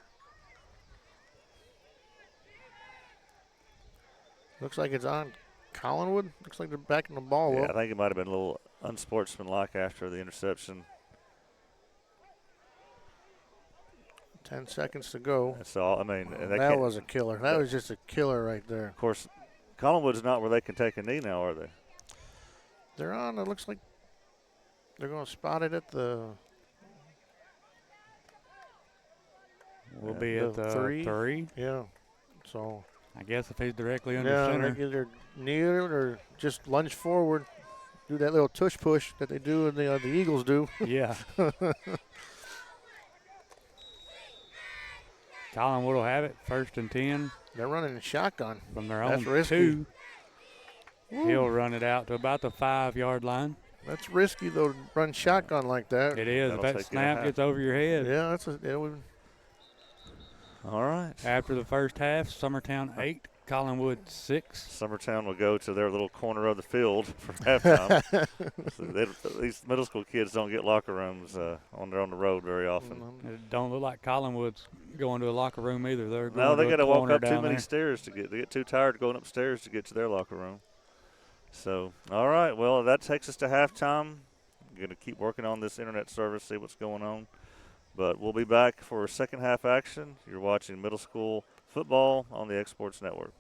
Speaker 4: Looks like it's on Collinwood. Looks like they're backing the ball
Speaker 2: Yeah,
Speaker 4: up.
Speaker 2: I think it might have been a little unsportsmanlike after the interception.
Speaker 4: 10 seconds to go.
Speaker 2: That's all. I mean,
Speaker 4: That was a killer. That was just a killer right there.
Speaker 2: Of course, Collinwood's not where they can take a knee now, are they?
Speaker 4: They're on. It looks like they're going to spot it at the.
Speaker 3: We'll be at the 3.
Speaker 4: Yeah. So.
Speaker 3: I guess if he's directly under
Speaker 4: Yeah,
Speaker 3: center.
Speaker 4: they either kneel it or just lunge forward, do that little tush push that they do and the Eagles do.
Speaker 3: Yeah. Collinwood will have it, 1st and 10.
Speaker 4: They're running a shotgun
Speaker 3: From their
Speaker 4: That's
Speaker 3: own
Speaker 4: risky.
Speaker 3: 2. He'll run it out to about the 5-yard line.
Speaker 4: That's risky though to run shotgun like that.
Speaker 3: It is.
Speaker 2: That'll
Speaker 3: If that
Speaker 2: take you
Speaker 3: snap
Speaker 2: a
Speaker 3: gets over your head.
Speaker 4: Yeah, that's a. Yeah,
Speaker 2: All right.
Speaker 3: After the first half, Summertown 8, Collinwood 6.
Speaker 2: Summertown will go to their little corner of the field for halftime. So these middle school kids don't get locker rooms on the road very often.
Speaker 3: It don't look like Collinwood's going to a locker room either. They're going
Speaker 2: No, they
Speaker 3: to
Speaker 2: got to walk up too
Speaker 3: down
Speaker 2: many
Speaker 3: there.
Speaker 2: stairs to get. They get too tired going upstairs to get to their locker room. So, all right. Well, that takes us to halftime. We're going to keep working on this internet service, see what's going on. But we'll be back for second half action. You're watching middle school football on the X Sports Network.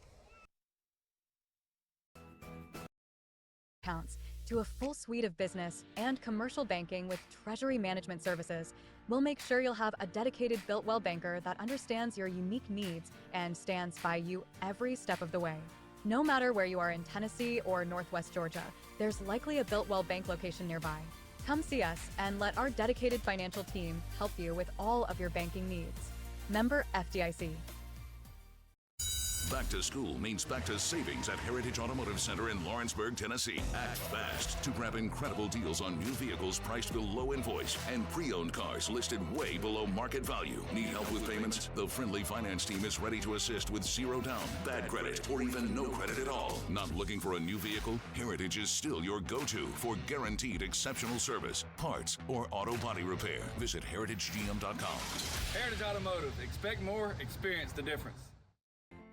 Speaker 12: To a full suite of business and commercial banking with treasury management services. We'll make sure you'll have a dedicated Built-Well banker that understands your unique needs and stands by you every step of the way. No matter where you are in Tennessee or Northwest Georgia, there's likely a Built-Well bank location nearby. Come see us and let our dedicated financial team help you with all of your banking needs. Member FDIC.
Speaker 13: Back to school means back to savings at Heritage Automotive Center in Lawrenceburg, Tennessee. Act fast to grab incredible deals on new vehicles priced below invoice and pre-owned cars listed way below market value. Need help with payments? The friendly finance team is ready to assist with zero down, bad credit, or even no credit at all. Not looking for a new vehicle? Heritage is still your go-to for guaranteed exceptional service, parts, or auto body repair. Visit heritagegm.com.
Speaker 14: Heritage Automotive. Expect more, experience the difference.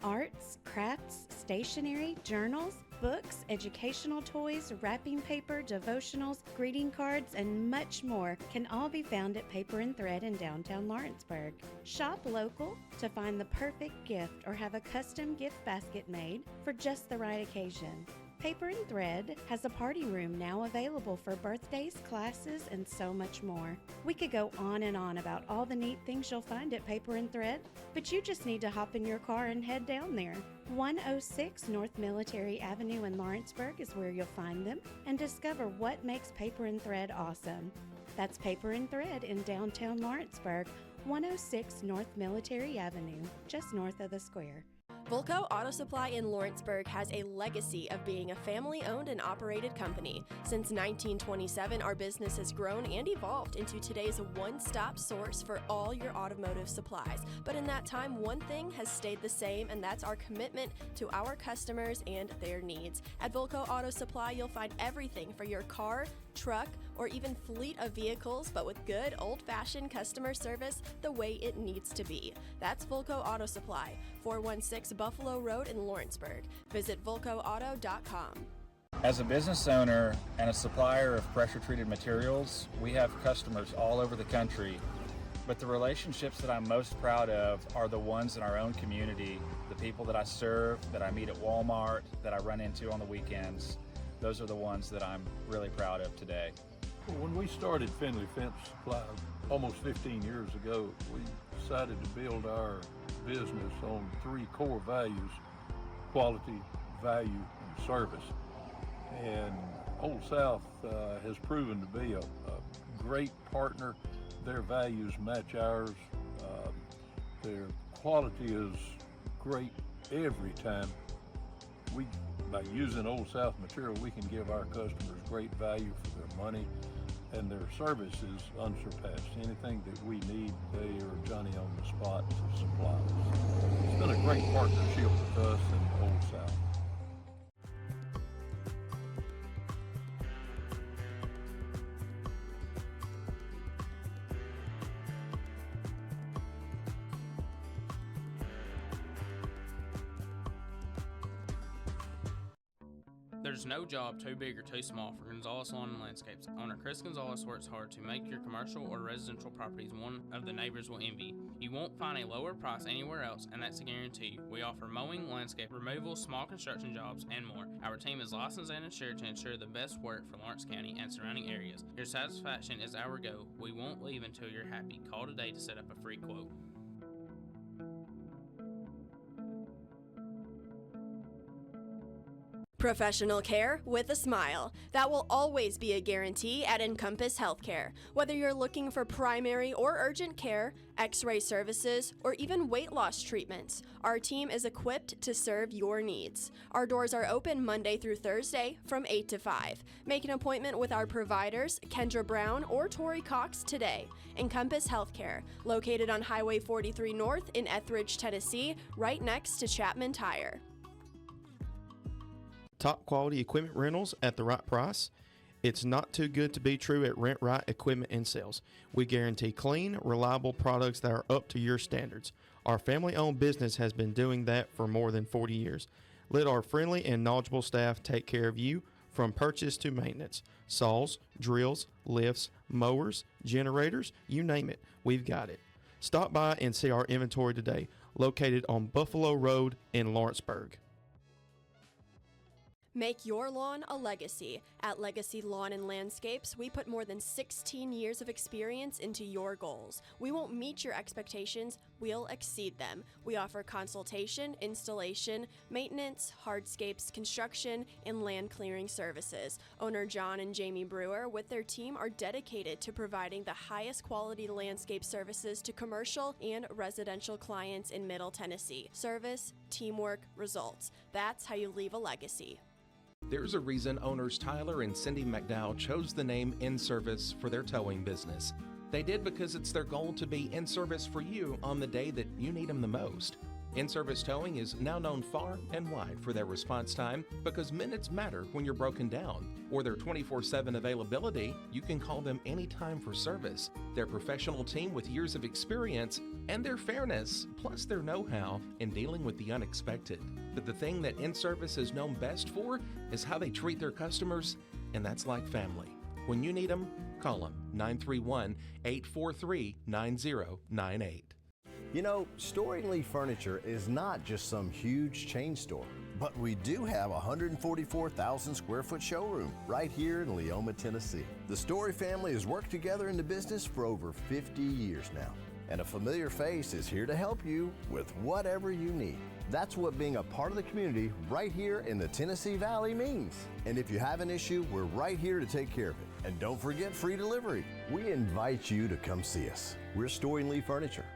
Speaker 9: Arts, crafts, stationery, journals, books, educational toys, wrapping paper, devotionals, greeting cards, and much more can all be found at Paper and Thread in downtown Lawrenceburg. Shop local to find the perfect gift or have a custom gift basket made for just the right occasion. Paper and Thread has a party room now available for birthdays, classes, and so much more. We could go on and on about all the neat things you'll find at Paper and Thread, but you just need to hop in your car and head down there. 106 North Military Avenue in Lawrenceburg is where you'll find them and discover what makes Paper and Thread awesome. That's Paper and Thread in downtown Lawrenceburg, 106 North Military Avenue, just north of the square.
Speaker 6: Volco Auto Supply in Lawrenceburg has a legacy of being a family-owned and operated company. Since 1927, our business has grown and evolved into today's one-stop source for all your automotive supplies. But in that time, one thing has stayed the same, and that's our commitment to our customers and their needs. At Volco Auto Supply, you'll find everything for your car, truck, or even fleet of vehicles, but with good old-fashioned customer service the way it needs to be. That's Volco Auto Supply, 416 Buffalo Road in Lawrenceburg. Visit volcoauto.com.
Speaker 15: As a business owner and a supplier of pressure-treated materials, we have customers all over the country, but the relationships that I'm most proud of are the ones in our own community, the people that I serve, that I meet at Walmart, that I run into on the weekends. Those are the ones that I'm really proud of today.
Speaker 16: When we started Finley Fence Supply almost 15 years ago, we decided to build our business on three core values: quality, value, and service. And Old South has proven to be a great partner. Their values match ours. Their quality is great every time. By using Old South material, we can give our customers great value for their money, and their service is unsurpassed. Anything that we need, they are Johnny on the spot to supply us. It's been a great partnership with us and Old South.
Speaker 17: There's no job too big or too small for Gonzalez Lawn and Landscapes. Owner Chris Gonzalez works hard to make your commercial or residential properties one of the neighbors will envy. You won't find a lower price anywhere else, and that's a guarantee. We offer mowing, landscape removal, small construction jobs, and more. Our team is licensed and insured to ensure the best work for Lawrence County and surrounding areas. Your satisfaction is our goal. We won't leave until you're happy. Call today to set up a free quote.
Speaker 6: Professional care with a smile. That will always be a guarantee at Encompass Healthcare. Whether you're looking for primary or urgent care, x-ray services, or even weight loss treatments, our team is equipped to serve your needs. Our doors are open Monday through Thursday from 8 to 5. Make an appointment with our providers, Kendra Brown or Tori Cox, today. Encompass Healthcare, located on Highway 43 North in Etheridge, Tennessee, right next to Chapman Tire.
Speaker 18: Top quality equipment rentals at the right price. It's not too good to be true at Rent Right Equipment and Sales. We guarantee clean, reliable products that are up to your standards. Our family-owned business has been doing that for more than 40 years. Let our friendly and knowledgeable staff take care of you from purchase to maintenance. Saws, drills, lifts, mowers, generators, you name it, we've got it. Stop by and see our inventory today, located on Buffalo Road in Lawrenceburg.
Speaker 6: Make your lawn a legacy. At Legacy Lawn and Landscapes, we put more than 16 years of experience into your goals. We won't meet your expectations, we'll exceed them. We offer consultation, installation, maintenance, hardscapes, construction, and land clearing services. Owner John and Jamie Brewer with their team are dedicated to providing the highest quality landscape services to commercial and residential clients in Middle Tennessee. Service, teamwork, results. That's how you leave a legacy.
Speaker 5: There's a reason owners Tyler and Cindy McDowell chose the name In Service for their towing business. They did because it's their goal to be in service for you on the day that you need them the most. In Service Towing is now known far and wide for their response time because minutes matter when you're broken down. Or their 24/7 availability, you can call them anytime for service. Their professional team with years of experience and their fairness, plus their know-how in dealing with the unexpected. But the thing that In Service is known best for is how they treat their customers, and that's like family. When you need them, call them 931-843-9098.
Speaker 19: You know, Storing Lee Furniture is not just some huge chain store, but we do have a 144,000 square foot showroom right here in Leoma, Tennessee. The Story family has worked together in the business for over 50 years now, and a familiar face is here to help you with whatever you need. That's what being a part of the community right here in the Tennessee Valley means. And if you have an issue, we're right here to take care of it. And don't forget free delivery. We invite you to come see us. We're Storing Lee Furniture.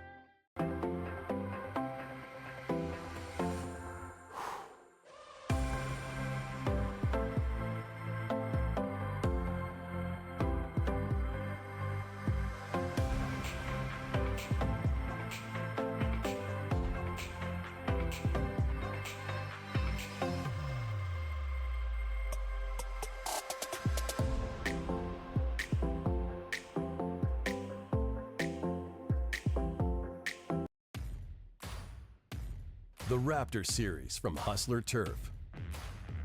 Speaker 20: The Raptor Series from Hustler Turf.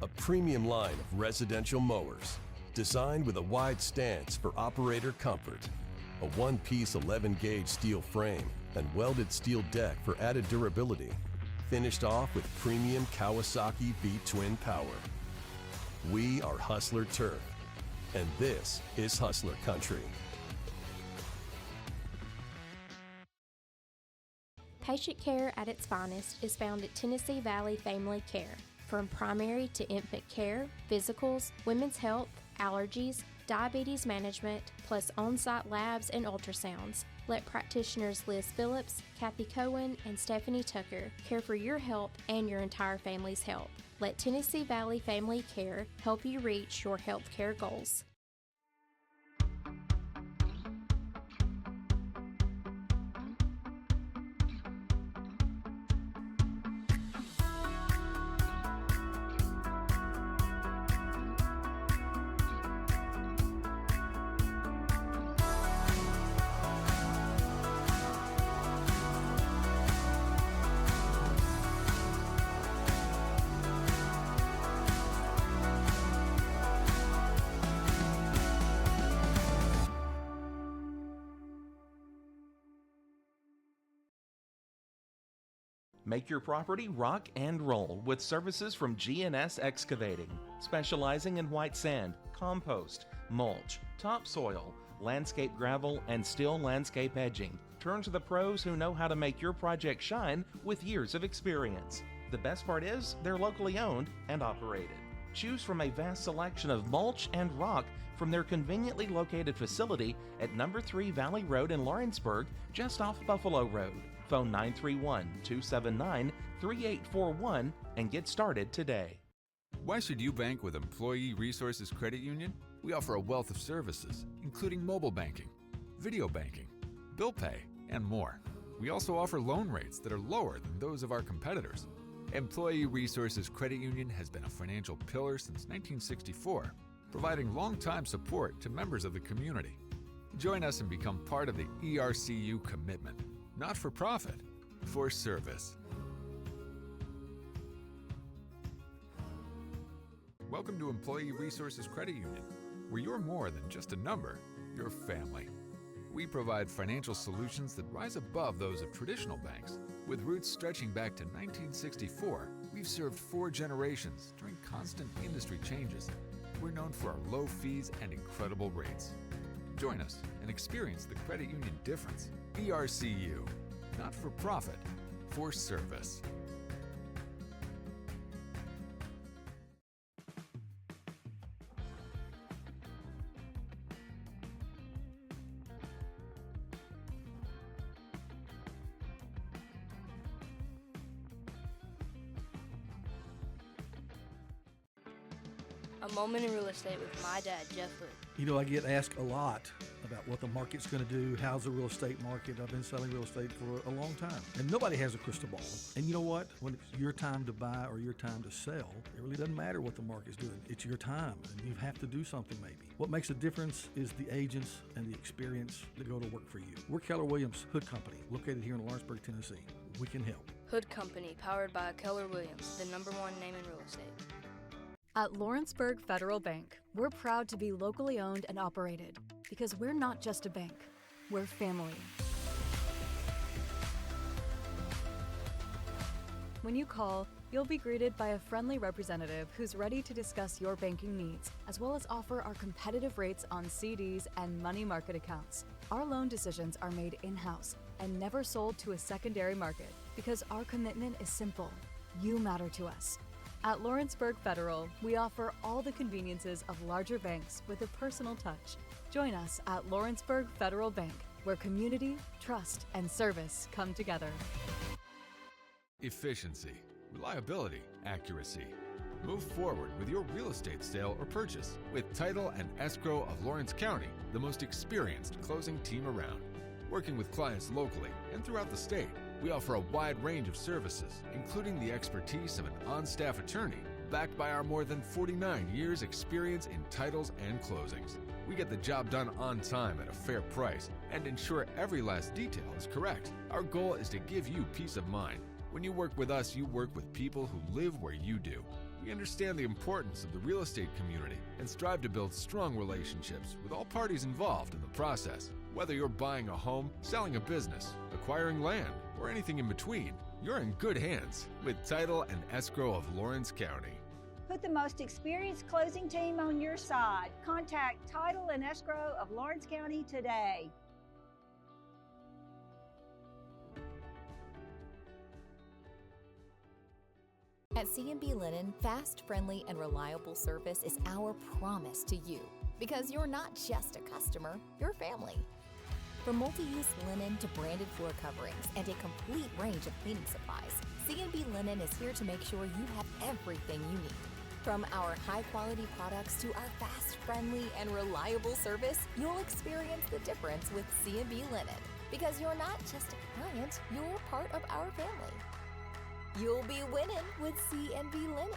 Speaker 20: A premium line of residential mowers designed with a wide stance for operator comfort. A one-piece 11-gauge steel frame and welded steel deck for added durability. Finished off with premium Kawasaki V-twin power. We are Hustler Turf, and this is Hustler Country.
Speaker 21: Patient care at its finest is found at Tennessee Valley Family Care. From primary to infant care, physicals, women's health, allergies, diabetes management, plus on-site labs and ultrasounds. Let practitioners Liz Phillips, Kathy Cohen, and Stephanie Tucker care for your health and your entire family's health. Let Tennessee Valley Family Care help you reach your health care goals.
Speaker 5: Make your property rock and roll with services from G&S Excavating, specializing in white sand, compost, mulch, topsoil, landscape gravel, and steel landscape edging. Turn to the pros who know how to make your project shine with years of experience. The best part is they're locally owned and operated. Choose from a vast selection of mulch and rock from their conveniently located facility at number 3 Valley Road in Lawrenceburg, just off Buffalo Road. Phone 931-279-3841 and get started today.
Speaker 1: Why should you bank with Employee Resources Credit Union? We offer a wealth of services, including mobile banking, video banking, bill pay, and more. We also offer loan rates that are lower than those of our competitors. Employee Resources Credit Union has been a financial pillar since 1964, providing long-time support to members of the community. Join us and become part of the ERCU commitment, not for profit, for service. Welcome to Employee Resources Credit Union, where you're more than just a number, you're family. We provide financial solutions that rise above those of traditional banks. With roots stretching back to 1964, we've served 4 generations during constant industry changes. We're known for our low fees and incredible rates. Join us and experience the credit union difference. ERCU, not for profit, for service.
Speaker 22: A moment in real estate with my dad, Jeff Hood.
Speaker 23: You know, I get asked a lot about what the market's going to do. How's the real estate market? I've been selling real estate for a long time. And nobody has a crystal ball. And you know what? When it's your time to buy or your time to sell, it really doesn't matter what the market's doing. It's your time, and you have to do something maybe. What makes a difference is the agents and the experience that go to work for you. We're Keller Williams Hood Company, located here in Lawrenceburg, Tennessee. We can help.
Speaker 22: Hood Company, powered by Keller Williams, the #1 name in real estate.
Speaker 12: At Lawrenceburg Federal Bank, we're proud to be locally owned and operated because we're not just a bank, we're family. When you call, you'll be greeted by a friendly representative who's ready to discuss your banking needs, as well as offer our competitive rates on CDs and money market accounts. Our loan decisions are made in-house and never sold to a secondary market because our commitment is simple. You matter to us. At Lawrenceburg Federal, we offer all the conveniences of larger banks with a personal touch. Join us at Lawrenceburg Federal Bank, where community, trust, and service come together.
Speaker 1: Efficiency, reliability, accuracy. Move forward with your real estate sale or purchase with Title and Escrow of Lawrence County, the most experienced closing team around. Working with clients locally and throughout the state, we offer a wide range of services, including the expertise of an on-staff attorney, backed by our more than 49 years' experience in titles and closings. We get the job done on time at a fair price and ensure every last detail is correct. Our goal is to give you peace of mind. When you work with us, you work with people who live where you do. We understand the importance of the real estate community and strive to build strong relationships with all parties involved in the process. Whether you're buying a home, selling a business, acquiring land, or anything in between, you're in good hands with Title and Escrow of Lawrence County.
Speaker 24: Put the most experienced closing team on your side. Contact Title and Escrow of Lawrence County today.
Speaker 25: At C&B Linen, fast, friendly, and reliable service is our promise to you. Because you're not just a customer, you're family. From multi-use linen to branded floor coverings and a complete range of cleaning supplies, C&B Linen is here to make sure you have everything you need. From our high-quality products to our fast, friendly, and reliable service, you'll experience the difference with C&B Linen. Because you're not just a client, you're part of our family. You'll be winning with C&B Linen.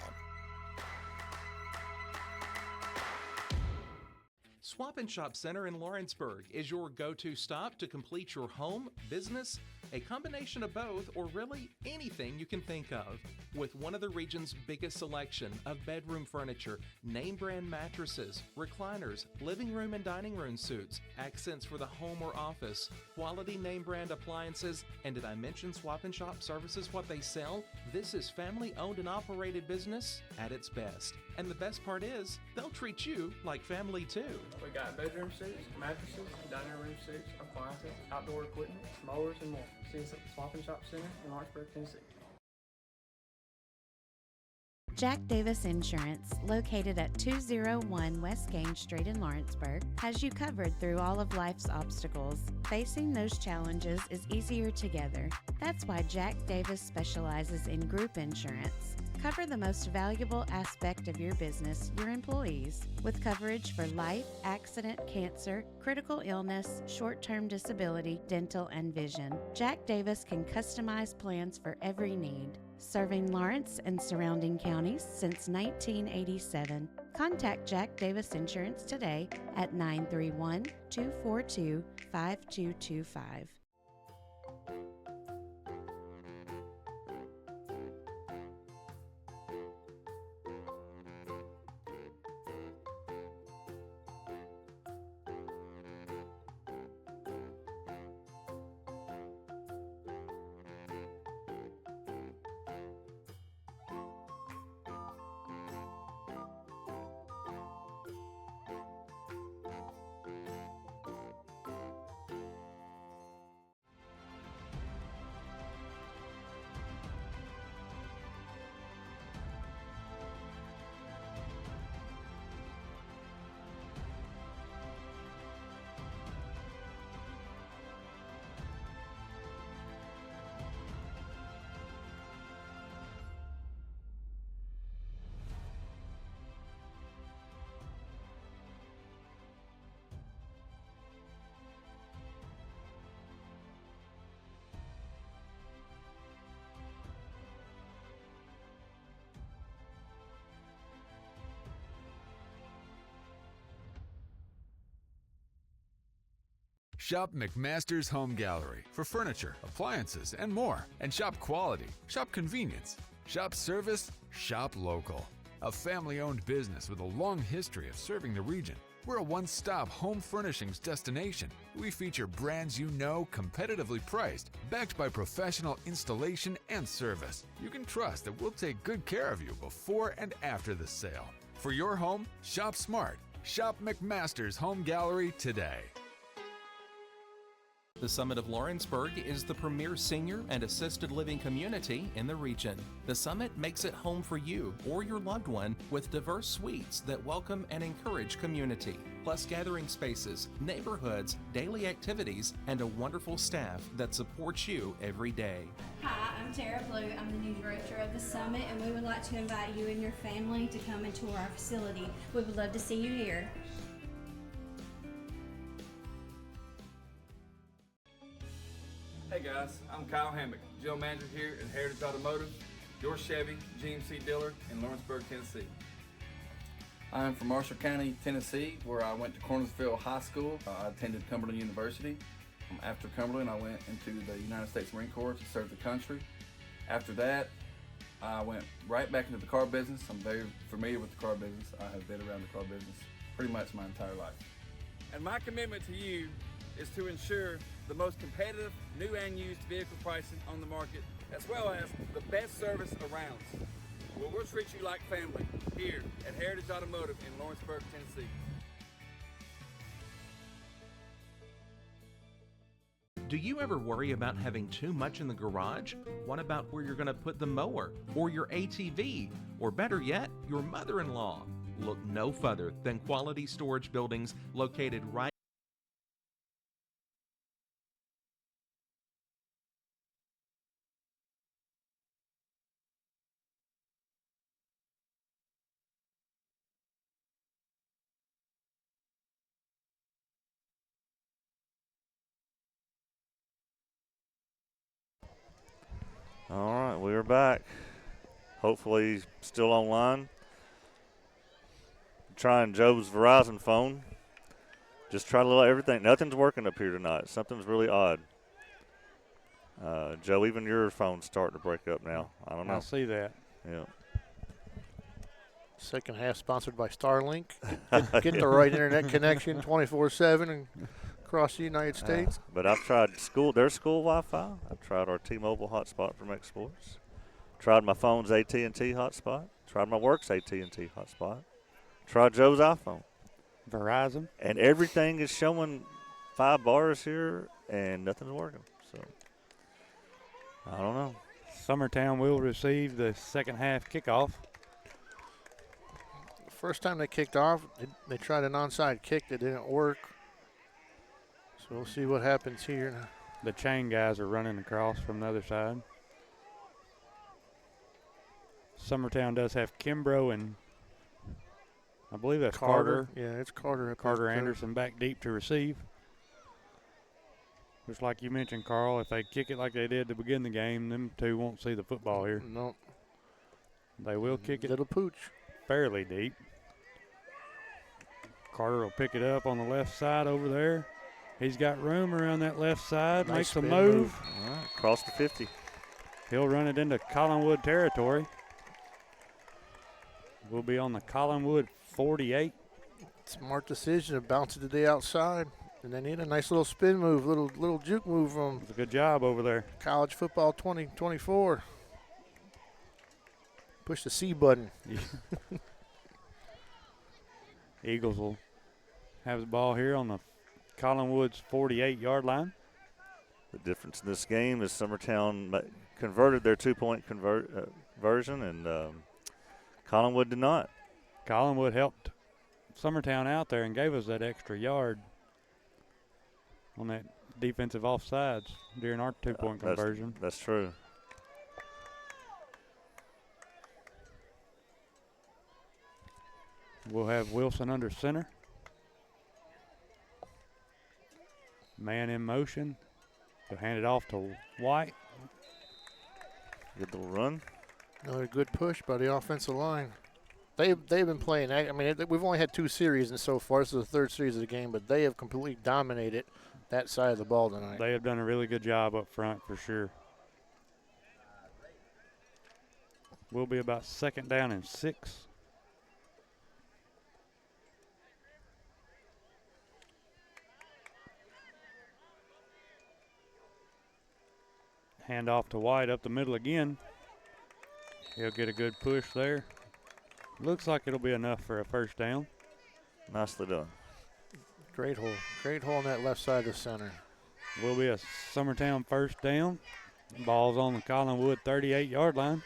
Speaker 5: Swap and Shop Center in Lawrenceburg is your go-to stop to complete your home, business, a combination of both, or really anything you can think of. With one of the region's biggest selection of bedroom furniture, name brand mattresses, recliners, living room and dining room suites, accents for the home or office, quality name brand appliances, and did I mention Swap and Shop services what they sell? This is family owned and operated business at its best. And the best part is, they'll treat you like family too.
Speaker 26: We got bedroom suites, mattresses, dining room suites, appliances, outdoor equipment, mowers, and more. See us at the Swap and Shop Center in Lawrenceburg, Tennessee.
Speaker 9: Jack Davis Insurance, located at 201 West Gaines Street in Lawrenceburg, has you covered through all of life's obstacles. Facing those challenges is easier together. That's why Jack Davis specializes in group insurance. Cover the most valuable aspect of your business, your employees, with coverage for life, accident, cancer, critical illness, short-term disability, dental, and vision. Jack Davis can customize plans for every need. Serving Lawrence and surrounding counties since 1987. Contact Jack Davis Insurance today at 931-242-5225.
Speaker 1: Shop McMaster's Home Gallery for furniture, appliances, and more. And shop quality, shop convenience, shop service, shop local. A family-owned business with a long history of serving the region. We're a one-stop home furnishings destination. We feature brands you know, competitively priced, backed by professional installation and service. You can trust that we'll take good care of you before and after the sale. For your home, shop smart. Shop McMaster's Home Gallery today.
Speaker 5: The Summit of Lawrenceburg is the premier senior and assisted living community in the region. The Summit makes it home for you or your loved one with diverse suites that welcome and encourage community, plus gathering spaces, neighborhoods, daily activities, and a wonderful staff that supports you every day.
Speaker 3: Hi, I'm Tara Blue. I'm the new director of the Summit, and we would like to invite you and your family to come and tour our facility. We would love to see you here.
Speaker 14: Hey guys, I'm Kyle Hammock, General Manager here at Heritage Automotive, your Chevy GMC dealer in Lawrenceburg, Tennessee. I'm from Marshall County, Tennessee, where I went to Cornersville High School. I attended Cumberland University. After Cumberland, I went into the United States Marine Corps to serve the country. After that, I went right back into the car business. I'm very familiar with the car business. I have been around the car business pretty much my entire life. And my commitment to you is to ensure the most competitive new and used vehicle pricing on the market, as well as the best service around. Well, we'll treat you like family here at Heritage Automotive in Lawrenceburg, Tennessee.
Speaker 5: Do you ever worry about having too much in the garage? What about where you're going to put the mower, or your ATV, or better yet, your mother-in-law? Look no further than Quality Storage Buildings located right
Speaker 2: All right, we are back. Hopefully still online. Trying Joe's Verizon phone. Just try to let everything. Nothing's working up here tonight. Something's really odd. Joe, even your phone's starting to break up now. I don't know.
Speaker 4: I see that.
Speaker 2: Yeah.
Speaker 4: Second half sponsored by Starlink. Get the right internet connection 24/7 and across the United States.
Speaker 2: But I've tried their school Wi-Fi. I've tried our T-Mobile hotspot from Exports. Tried my phone's AT&T hotspot. Tried my work's AT&T hotspot. Tried Joe's iPhone.
Speaker 4: Verizon.
Speaker 2: And everything is showing 5 bars here, and nothing's working. So, I don't know.
Speaker 4: Summertown will receive the second half kickoff. First time they kicked off, they tried an onside kick that didn't work. So we'll see what happens here.
Speaker 7: The chain guys are running across from the other side. Summertown does have Kimbrough and I believe that's Carter.
Speaker 4: Yeah, it's Carter.
Speaker 7: Carter Anderson back deep to receive. Just like you mentioned, Carl, if they kick it like they did to begin the game, them two won't see the football here.
Speaker 4: No.
Speaker 7: They will kick it
Speaker 4: little pooch
Speaker 7: fairly deep. Carter will pick it up on the left side over there. He's got room around that left side.
Speaker 4: Nice
Speaker 7: makes a
Speaker 4: spin
Speaker 7: move.
Speaker 2: All right, across the 50.
Speaker 7: He'll run it into Collinwood territory. We'll be on the Collinwood 48.
Speaker 4: Smart decision to bounce it to the outside. And they need a nice little spin move, little juke move from.
Speaker 7: It's a good job over there.
Speaker 4: College football 2024. Push the C button.
Speaker 7: Eagles will have the ball here on the Collinwood's 48-yard line.
Speaker 2: The difference in this game is Summertown converted their two-point conversion, and Collinwood did not.
Speaker 7: Collinwood helped Summertown out there and gave us that extra yard on that defensive offsides during our two-point conversion.
Speaker 2: That's true.
Speaker 7: We'll have Wilson under center. Man in motion. He'll hand it off to White.
Speaker 2: Good little run.
Speaker 4: Another good push by the offensive line. They've been playing. I mean, we've only had 2 series and so far. This is the 3rd series of the game, but they have completely dominated that side of the ball tonight.
Speaker 7: They have done a really good job up front for sure. We'll be about 2nd down and 6. Hand off to White up the middle again. He'll get a good push there. Looks like it'll be enough for a first down.
Speaker 2: Nicely done.
Speaker 4: Great hole. Great hole on that left side of the center.
Speaker 7: Will be a Summertown first down. Ball's on the Collinwood 38-yard line.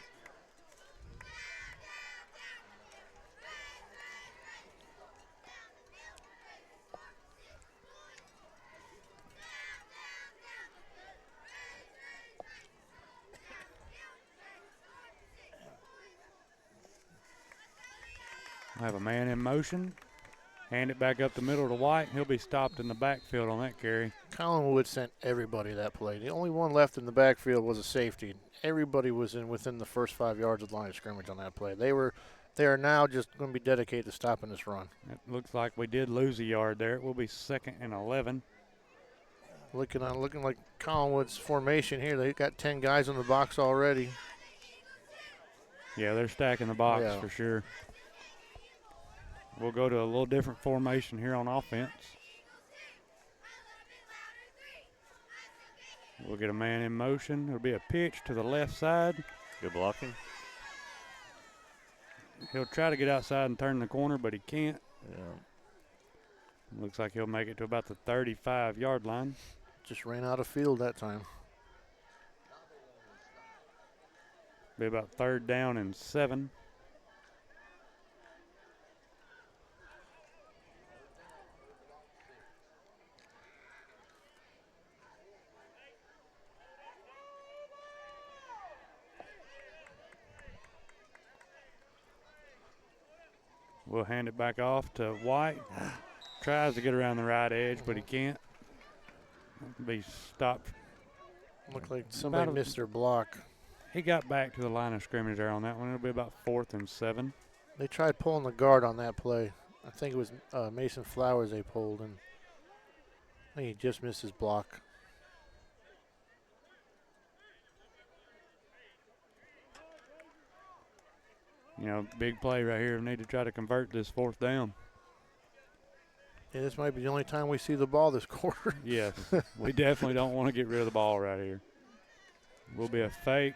Speaker 7: I have a man in motion. Hand it back up the middle to White. He'll be stopped in the backfield on that carry.
Speaker 4: Collinwood sent everybody that play. The only one left in the backfield was a safety. Everybody was within the first 5 yards of the line of scrimmage on that play. They are now just going to be dedicated to stopping this run.
Speaker 7: It looks like we did lose a yard there. It will be 2nd and 11.
Speaker 4: Looking like Collinwood's formation here. They got 10 guys in the box already.
Speaker 7: Yeah, they're stacking the box for sure. We'll go to a little different formation here on offense. We'll get a man in motion. It'll be a pitch to the left side.
Speaker 2: Good blocking.
Speaker 7: He'll try to get outside and turn the corner, but he can't.
Speaker 2: Yeah.
Speaker 7: Looks like he'll make it to about the 35-yard line.
Speaker 4: Just ran out of field that time.
Speaker 7: Be about 3rd down and 7. We'll hand it back off to White. Tries to get around the right edge, but he can't. Be stopped.
Speaker 4: Looked like somebody missed their block.
Speaker 7: He got back to the line of scrimmage there on that one. It'll be about 4th and 7.
Speaker 4: They tried pulling the guard on that play. I think it was Mason Flowers they pulled, and I think he just missed his block.
Speaker 7: You know, big play right here. We need to try to convert this 4th down.
Speaker 4: Yeah, this might be the only time we see the ball this quarter.
Speaker 7: Yes, we definitely don't want to get rid of the ball right here. Will be a fake.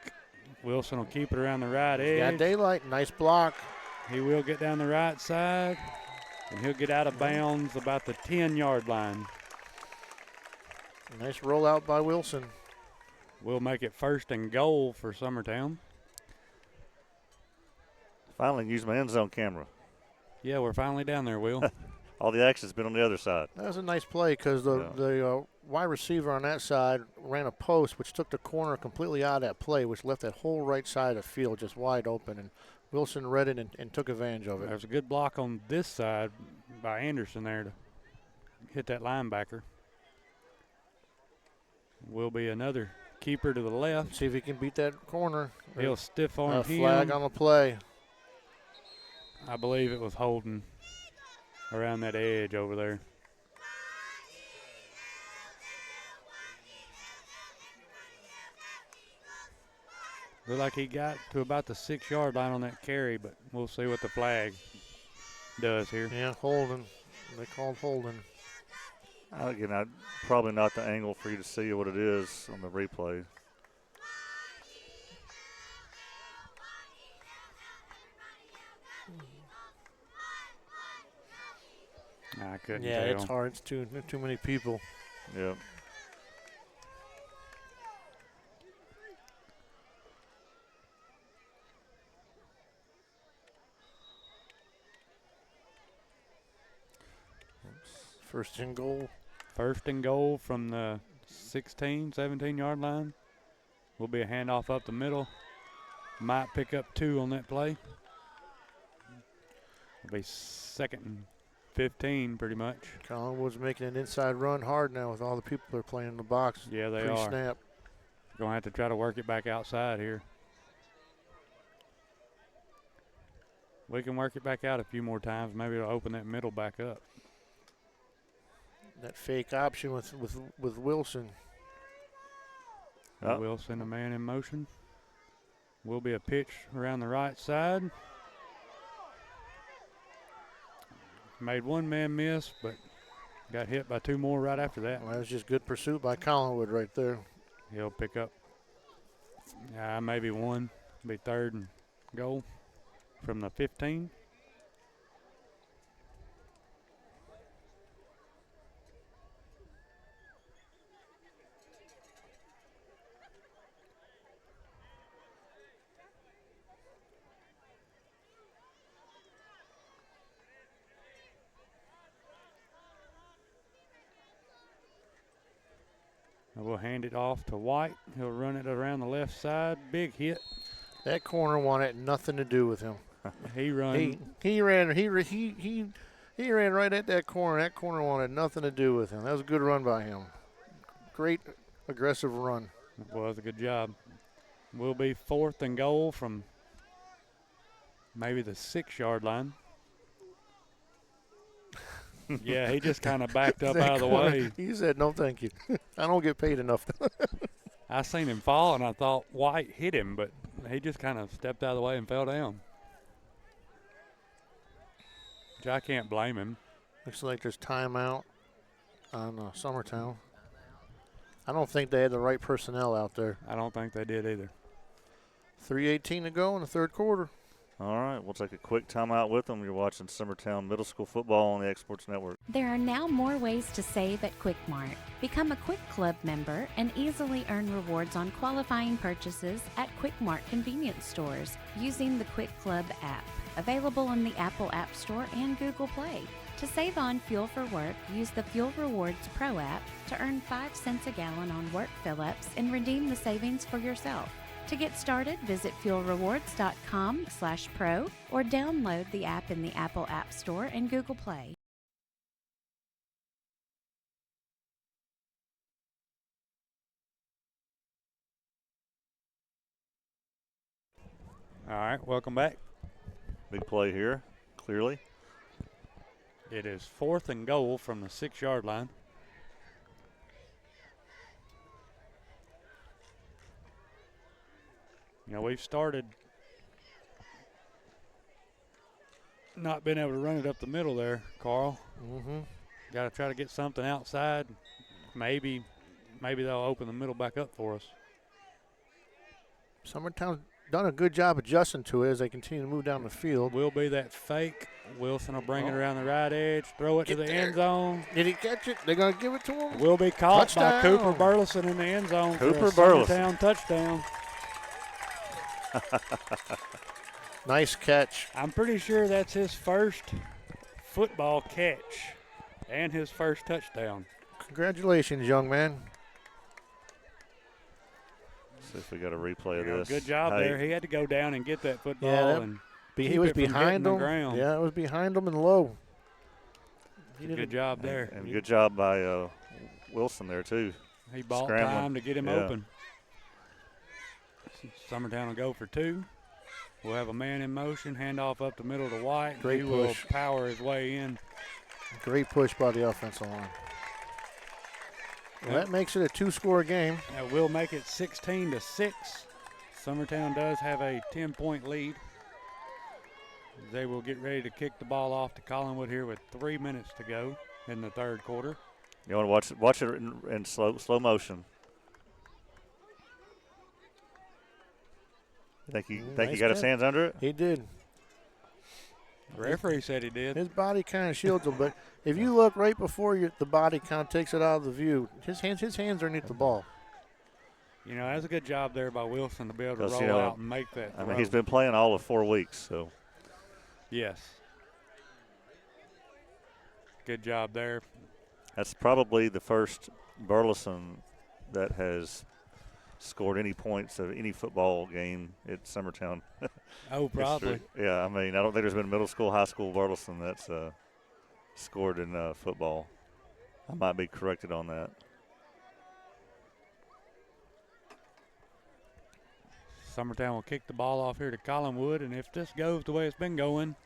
Speaker 7: Wilson will keep it around the right edge.
Speaker 4: Got daylight, nice block.
Speaker 7: He will get down the right side, and he'll get out of bounds about the 10-yard line.
Speaker 4: Nice rollout by Wilson.
Speaker 7: We'll make it 1st and goal for Summertown.
Speaker 2: Finally use my end zone camera.
Speaker 7: Yeah, we're finally down there, Will.
Speaker 2: All the action's been on the other side.
Speaker 4: That was a nice play because the wide receiver on that side ran a post, which took the corner completely out of that play, which left that whole right side of the field just wide open. And Wilson read it and took advantage of it.
Speaker 7: There's a good block on this side by Anderson there to hit that linebacker. Will be another keeper to the left.
Speaker 4: See if he can beat that corner.
Speaker 7: He'll stiff arm him.
Speaker 4: Flag on the play.
Speaker 7: I believe it was holding around that edge over there. Looked like he got to about the 6-yard line on that carry, but we'll see what the flag does here.
Speaker 4: Yeah, holding. They called holding.
Speaker 2: Again, probably not the angle for you to see what it is on the replay.
Speaker 7: I couldn't tell.
Speaker 4: Yeah, it's hard. It's too many people.
Speaker 2: Yeah.
Speaker 4: First and goal.
Speaker 7: First and goal from the 16, 17-yard line. Will be a handoff up the middle. Might pick up 2 on that play. It'll be 2nd and 15 pretty much.
Speaker 4: Collinwood's making an inside run hard now with all the people that are playing in the box.
Speaker 7: Yeah, they are.
Speaker 4: Pre-snap.
Speaker 7: Going to have to try to work it back outside here. We can work it back out a few more times. Maybe it'll open that middle back up.
Speaker 4: That fake option with Wilson.
Speaker 2: Oh.
Speaker 7: Wilson, a man in motion. Will be a pitch around the right side. Made one man miss, but got hit by 2 more right after that.
Speaker 4: Well, that was just good pursuit by Collinwood right there.
Speaker 7: He'll pick up maybe 1. Be 3rd and goal from the 15. We'll hand it off to White. He'll run it around the left side. Big hit.
Speaker 4: That corner wanted nothing to do with him.
Speaker 7: He ran
Speaker 4: right at that corner. That corner wanted nothing to do with him. That was a good run by him. Great aggressive run.
Speaker 7: It was a good job. Will be 4th and goal from maybe the 6-yard line. Yeah, he just kind of backed up out of the way.
Speaker 4: He said, no, thank you. I don't get paid enough.
Speaker 7: I seen him fall, and I thought White hit him, but he just kind of stepped out of the way and fell down. Which I can't blame him.
Speaker 4: Looks like there's timeout on Summertown. I don't think they had the right personnel out there.
Speaker 7: I don't think they did either.
Speaker 4: 3:18 to go in the 3rd quarter.
Speaker 2: All right, we'll take a quick timeout with them. You're watching Summertown Middle School football on the Exports Network.
Speaker 9: There are now more ways to save at Quick Mart. Become a Quick Club member and easily earn rewards on qualifying purchases at Quick Mart convenience stores using the Quick Club app, available on the Apple App Store and Google Play. To save on fuel for work, use the Fuel Rewards Pro app to earn 5 cents a gallon on work fill-ups and redeem the savings for yourself. To get started, visit fuelrewards.com/pro or download the app in the Apple App Store and Google Play.
Speaker 7: All right, welcome back.
Speaker 2: Big play here, clearly.
Speaker 7: It is 4th and goal from the 6-yard line. You know, we've started not being able to run it up the middle there, Carl.
Speaker 4: Mm-hmm.
Speaker 7: Got to try to get something outside. Maybe they'll open the middle back up for us.
Speaker 4: Summertown's done a good job adjusting to it as they continue to move down the field.
Speaker 7: Will be that fake. Wilson will bring it around the right edge, throw it to the end zone.
Speaker 4: Did he catch it? They're going to give it to him?
Speaker 7: Will be caught
Speaker 4: Touchdown.
Speaker 7: by Cooper Burleson in the end zone.
Speaker 2: Cooper
Speaker 7: for a
Speaker 2: Burleson.
Speaker 7: Summertown touchdown.
Speaker 4: Nice catch.
Speaker 7: I'm pretty sure that's his first football catch and his first touchdown.
Speaker 4: Congratulations, young man.
Speaker 2: See if we got a replay of this.
Speaker 7: Good job there. He had to go down and get that football.
Speaker 4: Yeah,
Speaker 7: and
Speaker 4: he was behind him.
Speaker 7: Ground.
Speaker 4: Yeah, it was behind him and low.
Speaker 7: Good job there.
Speaker 2: And good job by Wilson there, too.
Speaker 7: He bought
Speaker 2: Scrambling.
Speaker 7: time to get him open. Summertown will go for 2. We'll have a man in motion, handoff up the middle to White.
Speaker 4: Great
Speaker 7: he
Speaker 4: push.
Speaker 7: will power his way in.
Speaker 4: Great push by the offensive line. Well, that makes it a 2-score game.
Speaker 7: That will make it 16-6. Summertown does have a 10-point lead. They will get ready to kick the ball off to Collinwood here with 3 minutes to go in the third quarter.
Speaker 2: You want to watch it in slow motion. Think he got his hands under it?
Speaker 4: He did.
Speaker 7: The referee said he did.
Speaker 4: His body kind of shields him, but if you look right before the body kind of takes it out of the view, his hands are underneath the ball.
Speaker 7: You know, that's a good job there by Wilson to be able to roll out and make that throw.
Speaker 2: I mean, he's been playing all of 4 weeks, so.
Speaker 7: Yes. Good job there.
Speaker 2: That's probably the first Burleson that has scored any points of any football game at Summertown.
Speaker 7: Oh, probably.
Speaker 2: Yeah, I mean, I don't think there's been middle school, high school Burleson that's scored in football. I might be corrected on that.
Speaker 7: Summertown will kick the ball off here to Collinwood, and if this goes the way it's been going,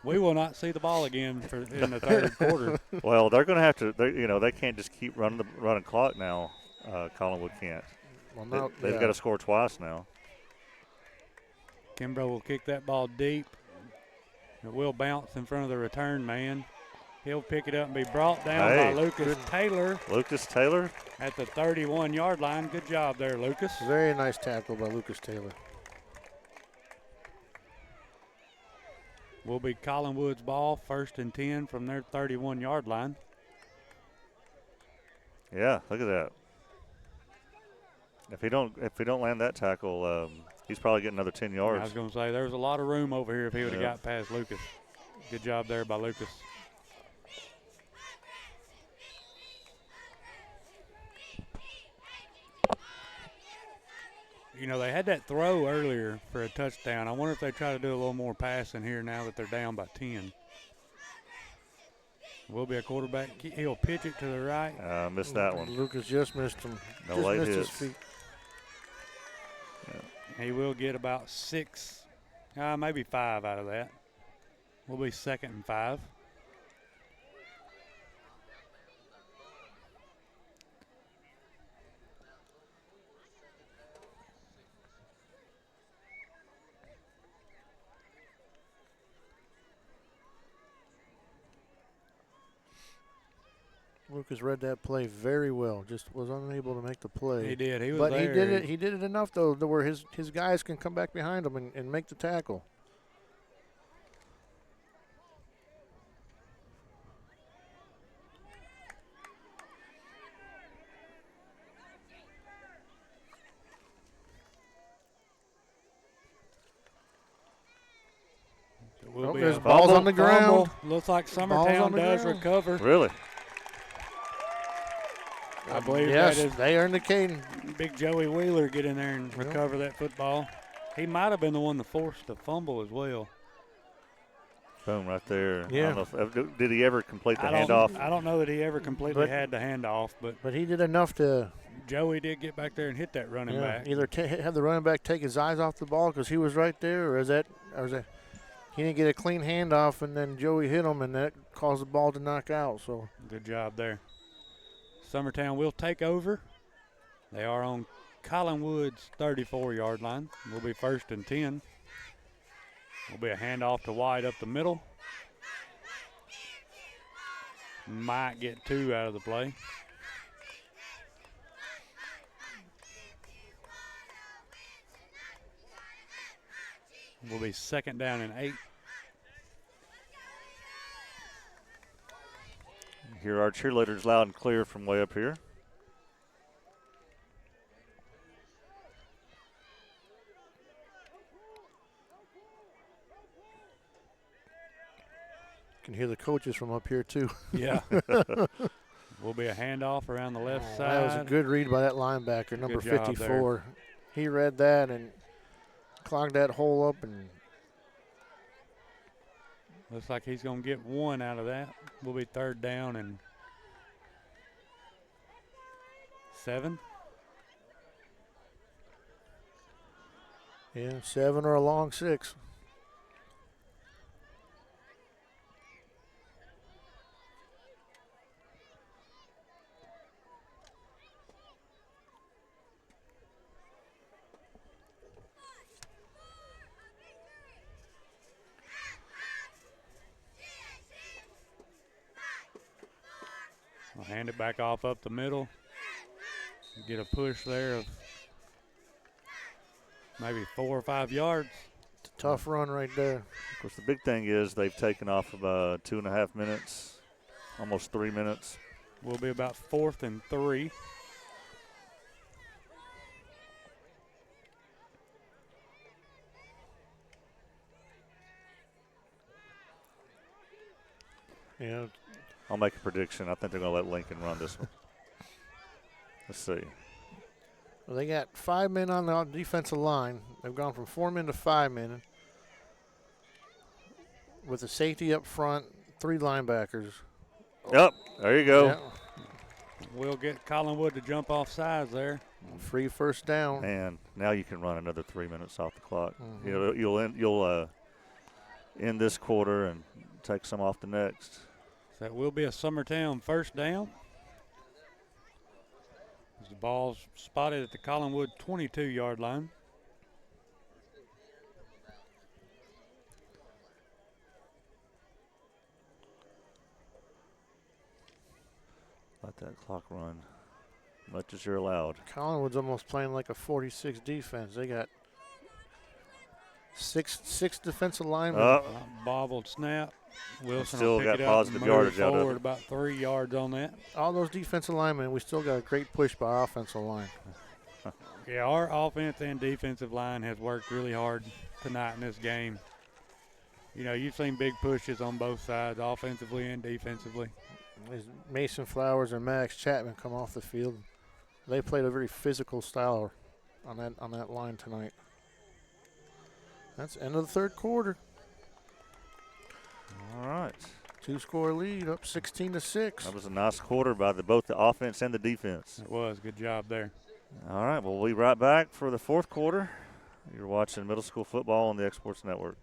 Speaker 7: we will not see the ball again in the third quarter.
Speaker 2: Well, they're going to have to. They can't just keep running clock now. Collinwood can't.
Speaker 4: Well,
Speaker 2: they've got to score twice now.
Speaker 7: Kimbrough will kick that ball deep. It will bounce in front of the return man. He'll pick it up and be brought down by Lucas Taylor.
Speaker 2: Lucas Taylor
Speaker 7: at the 31-yard line. Good job there, Lucas.
Speaker 4: Very nice tackle by Lucas Taylor.
Speaker 7: Will be Collinwood's ball, 1st and 10 from their 31-yard line.
Speaker 2: Yeah, look at that. If he don't land that tackle, he's probably getting another 10 yards.
Speaker 7: I was going to say there was a lot of room over here if he would have got past Lucas. Good job there by Lucas. You know, they had that throw earlier for a touchdown. I wonder if they try to do a little more passing here now that they're down by 10. Will be a quarterback. He'll pitch it to the right.
Speaker 2: Missed that one.
Speaker 4: Lucas just missed him.
Speaker 2: No
Speaker 4: just
Speaker 2: late
Speaker 4: missed
Speaker 2: hits.
Speaker 4: his feet.
Speaker 7: Yeah. He will get about 6, maybe 5 out of that. Will be 2nd and 5.
Speaker 4: Lucas read that play very well. Just was unable to make the play.
Speaker 7: He did. He was
Speaker 4: but
Speaker 7: there.
Speaker 4: He did it enough though, to where his guys can come back behind him and make the tackle. There's balls on the ground.
Speaker 7: Looks like Summertown does recover.
Speaker 2: Really?
Speaker 7: I believe
Speaker 4: yes,
Speaker 7: that is
Speaker 4: they are indicating.
Speaker 7: Big Joey Wheeler get in there and recover that football. He might have been the one that forced the fumble as well.
Speaker 2: Boom, right there.
Speaker 4: Yeah.
Speaker 2: I don't know did he ever complete the handoff?
Speaker 7: I don't know that he ever completely had the handoff, but
Speaker 4: he did enough to.
Speaker 7: Joey did get back there and hit that running back.
Speaker 4: Either have the running back take his eyes off the ball because he was right there, or is that he didn't get a clean handoff and then Joey hit him and that caused the ball to knock out. So
Speaker 7: good job there. Summertown will take over. They are on Collinwood's 34-yard line. Will be 1st and 10. Will be a handoff to White up the middle. Might get 2 out of the play. Will be 2nd down and 8.
Speaker 2: Hear our cheerleaders loud and clear from way up here.
Speaker 4: Can hear the coaches from up here, too.
Speaker 7: Yeah. Will be a handoff around the left side.
Speaker 4: That was a good read by that linebacker, number 54. He read that and clogged that hole up. And
Speaker 7: looks like he's going to get one out of that. Will be 3rd down and 7.
Speaker 4: Yeah, 7 or a long 6.
Speaker 7: I'll hand it back off up the middle. Get a push there of maybe 4 or 5 yards.
Speaker 4: It's a tough run right there.
Speaker 2: Of course, the big thing is they've taken off about 2.5 minutes, almost 3 minutes.
Speaker 7: Will be about 4th and 3.
Speaker 4: Yeah.
Speaker 2: I'll make a prediction. I think they're going to let Lincoln run this one. Let's see.
Speaker 4: Well, they got 5 men on the defensive line. They've gone from 4 men to 5 men. With a safety up front, 3 linebackers.
Speaker 2: Yep, there you go.
Speaker 4: Yeah.
Speaker 7: We'll get Collinwood to jump off sides there.
Speaker 4: Free 1st down.
Speaker 2: And now you can run another 3 minutes off the clock.
Speaker 4: Mm-hmm.
Speaker 2: You'll end this quarter and take some off the next.
Speaker 7: So that will be a Summertown 1st down. As the ball's spotted at the Collinwood 22-yard line.
Speaker 2: Let that clock run much as you're allowed.
Speaker 4: Collinwood's almost playing like a 46 defense. They got six defensive linemen.
Speaker 7: Bobbled snap. Wilson
Speaker 2: still
Speaker 7: will
Speaker 2: got
Speaker 7: pick it
Speaker 2: positive
Speaker 7: up and
Speaker 2: yardage
Speaker 7: move
Speaker 2: out of
Speaker 7: forward
Speaker 2: it.
Speaker 7: about 3 yards on that.
Speaker 4: All those defensive linemen, we still got a great push by our offensive line.
Speaker 7: Yeah, our offense and defensive line has worked really hard tonight in this game. You know, you've seen big pushes on both sides, offensively and defensively.
Speaker 4: As Mason Flowers and Max Chapman come off the field. They played a very physical style on that line tonight. That's end of the 3rd quarter.
Speaker 2: All right.
Speaker 4: 2-score lead, up 16-6.
Speaker 2: That was a nice quarter by both the offense and the defense.
Speaker 7: It was. Good job there.
Speaker 2: All right, well, we'll be right back for the 4th quarter. You're watching middle school football on the Exports Network.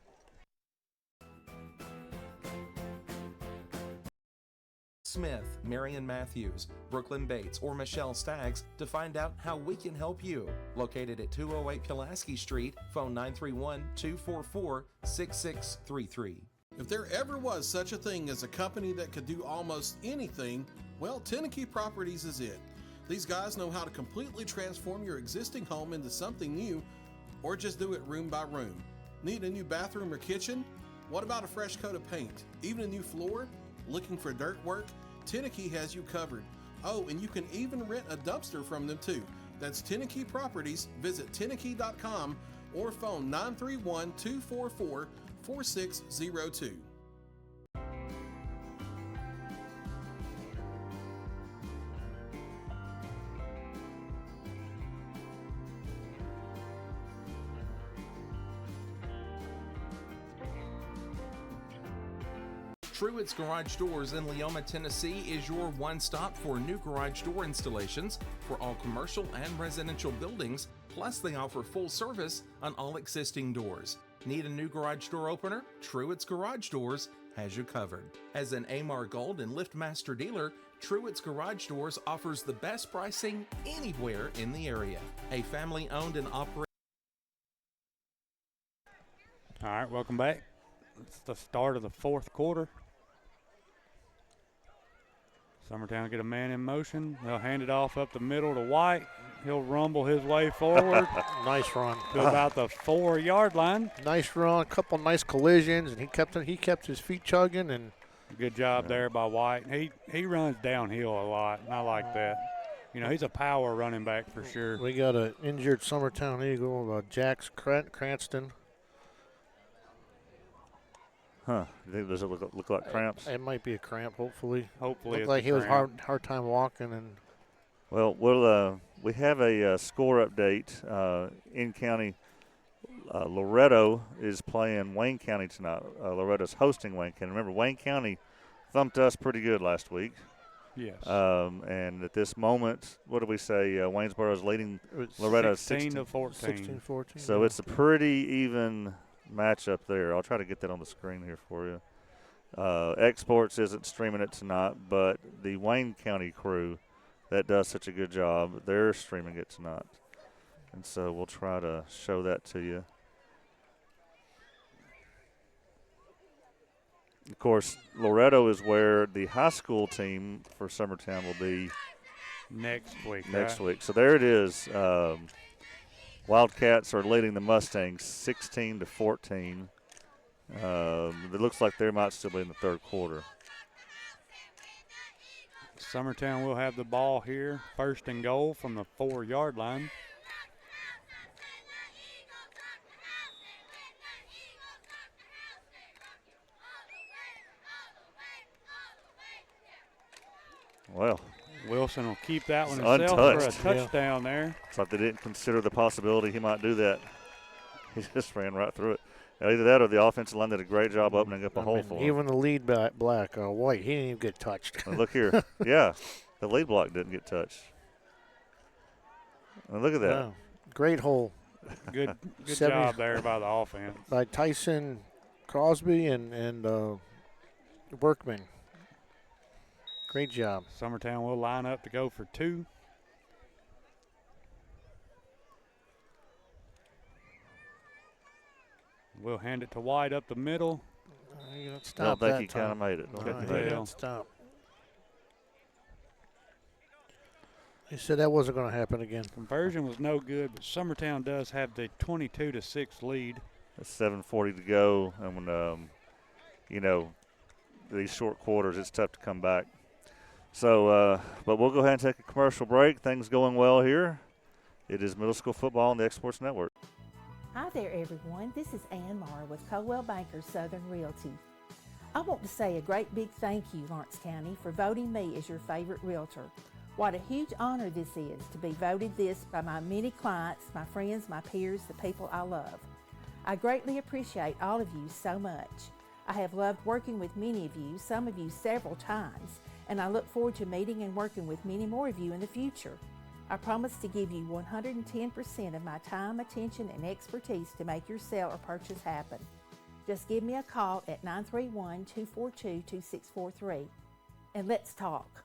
Speaker 5: Smith, Marion Matthews, Brooklyn Bates, or Michelle Staggs to find out how we can help you. Located at 208 Pulaski Street, phone 931-244-6633.
Speaker 8: If there ever was such a thing as a company that could do almost anything, well, Tenakee Properties is it. These guys know how to completely transform your existing home into something new, or just do it room by room. Need a new bathroom or kitchen? What about a fresh coat of paint? Even a new floor? Looking for dirt work? Tenakee has you covered. Oh, and you can even rent a dumpster from them too. That's Tenakee Properties. Visit Tenakee.com or phone 931-244-4602.
Speaker 5: Truett's Garage Doors in Leoma, Tennessee is your one-stop for new garage door installations for all commercial and residential buildings, plus they offer full service on all existing doors. Need a new garage door opener? Truett's Garage Doors has you covered. As an Amar Gold and LiftMaster dealer, Truett's Garage Doors offers the best pricing anywhere in the area. A family-owned and operated.
Speaker 7: All right, welcome back. It's the start of the 4th quarter. Summertown get a man in motion. They'll hand it off up the middle to White. He'll rumble his way forward.
Speaker 4: Nice run.
Speaker 7: To about the 4-yard line.
Speaker 4: Nice run, a couple nice collisions, and he kept his feet chugging. And
Speaker 7: good job there by White. He runs downhill a lot, and I like that. You know, he's a power running back for sure.
Speaker 4: We got an injured Summertown Eagle, Jax Cranston.
Speaker 2: Huh. Does it look like cramps?
Speaker 4: It might be a cramp, hopefully.
Speaker 7: Hopefully
Speaker 4: Looked like he was hard time walking. And
Speaker 2: Well, we have a score update. In county, Loretto is playing Wayne County tonight. Loretto's hosting Wayne County. Remember, Wayne County thumped us pretty good last week.
Speaker 7: Yes.
Speaker 2: And at this moment, what do we say? Waynesboro is leading Loretto
Speaker 7: 16-14.
Speaker 4: 16-14.
Speaker 2: So it's a pretty even matchup there. I'll try to get that on the screen here for you. Exports isn't streaming it tonight, but the Wayne County crew that does such a good job, they're streaming it tonight. And so we'll try to show that to you. Of course, Loretto is where the high school team for Summertown will be
Speaker 7: next week.
Speaker 2: So there it is. Wildcats are leading the Mustangs 16-14. It looks like they might still be in the third quarter.
Speaker 7: Summertown will have the ball here, 1st and goal from the 4-yard line.
Speaker 2: Well,
Speaker 7: Wilson will keep that one
Speaker 2: untouched
Speaker 7: for a touchdown there.
Speaker 2: It's like they didn't consider the possibility he might do that. He just ran right through it. Either that or the offensive line did a great job opening up a hole for him.
Speaker 4: Even the lead black, White, he didn't even get touched.
Speaker 2: Look here. Yeah, the lead block didn't get touched. And look at that.
Speaker 4: Wow. Great hole.
Speaker 7: Good job there by the offense.
Speaker 4: By Tyson Crosby and Workman. Great job.
Speaker 7: Summertown will line up to go for 2. We'll hand it to White up the middle.
Speaker 4: Stop
Speaker 2: I think he kind of made it.
Speaker 4: Stop. He said that wasn't going to happen again.
Speaker 7: Conversion was no good, but Summertown does have the 22-6 lead.
Speaker 2: It's 7:40 to go, and when these short quarters, it's tough to come back. So, but we'll go ahead and take a commercial break. Things going well here. It is middle school football on the Exports Network.
Speaker 10: Hi there, everyone. This is Ann Marr with Coldwell Banker Southern Realty. I want to say a great big thank you, Lawrence County, for voting me as your favorite realtor. What a huge honor this is to be voted this by my many clients, my friends, my peers, the people I love. I greatly appreciate all of you so much. I have loved working with many of you, some of you several times, and I look forward to meeting and working with many more of you in the future. I promise to give you 110% of my time, attention, and expertise to make your sale or purchase happen. Just give me a call at 931-242-2643, and let's talk.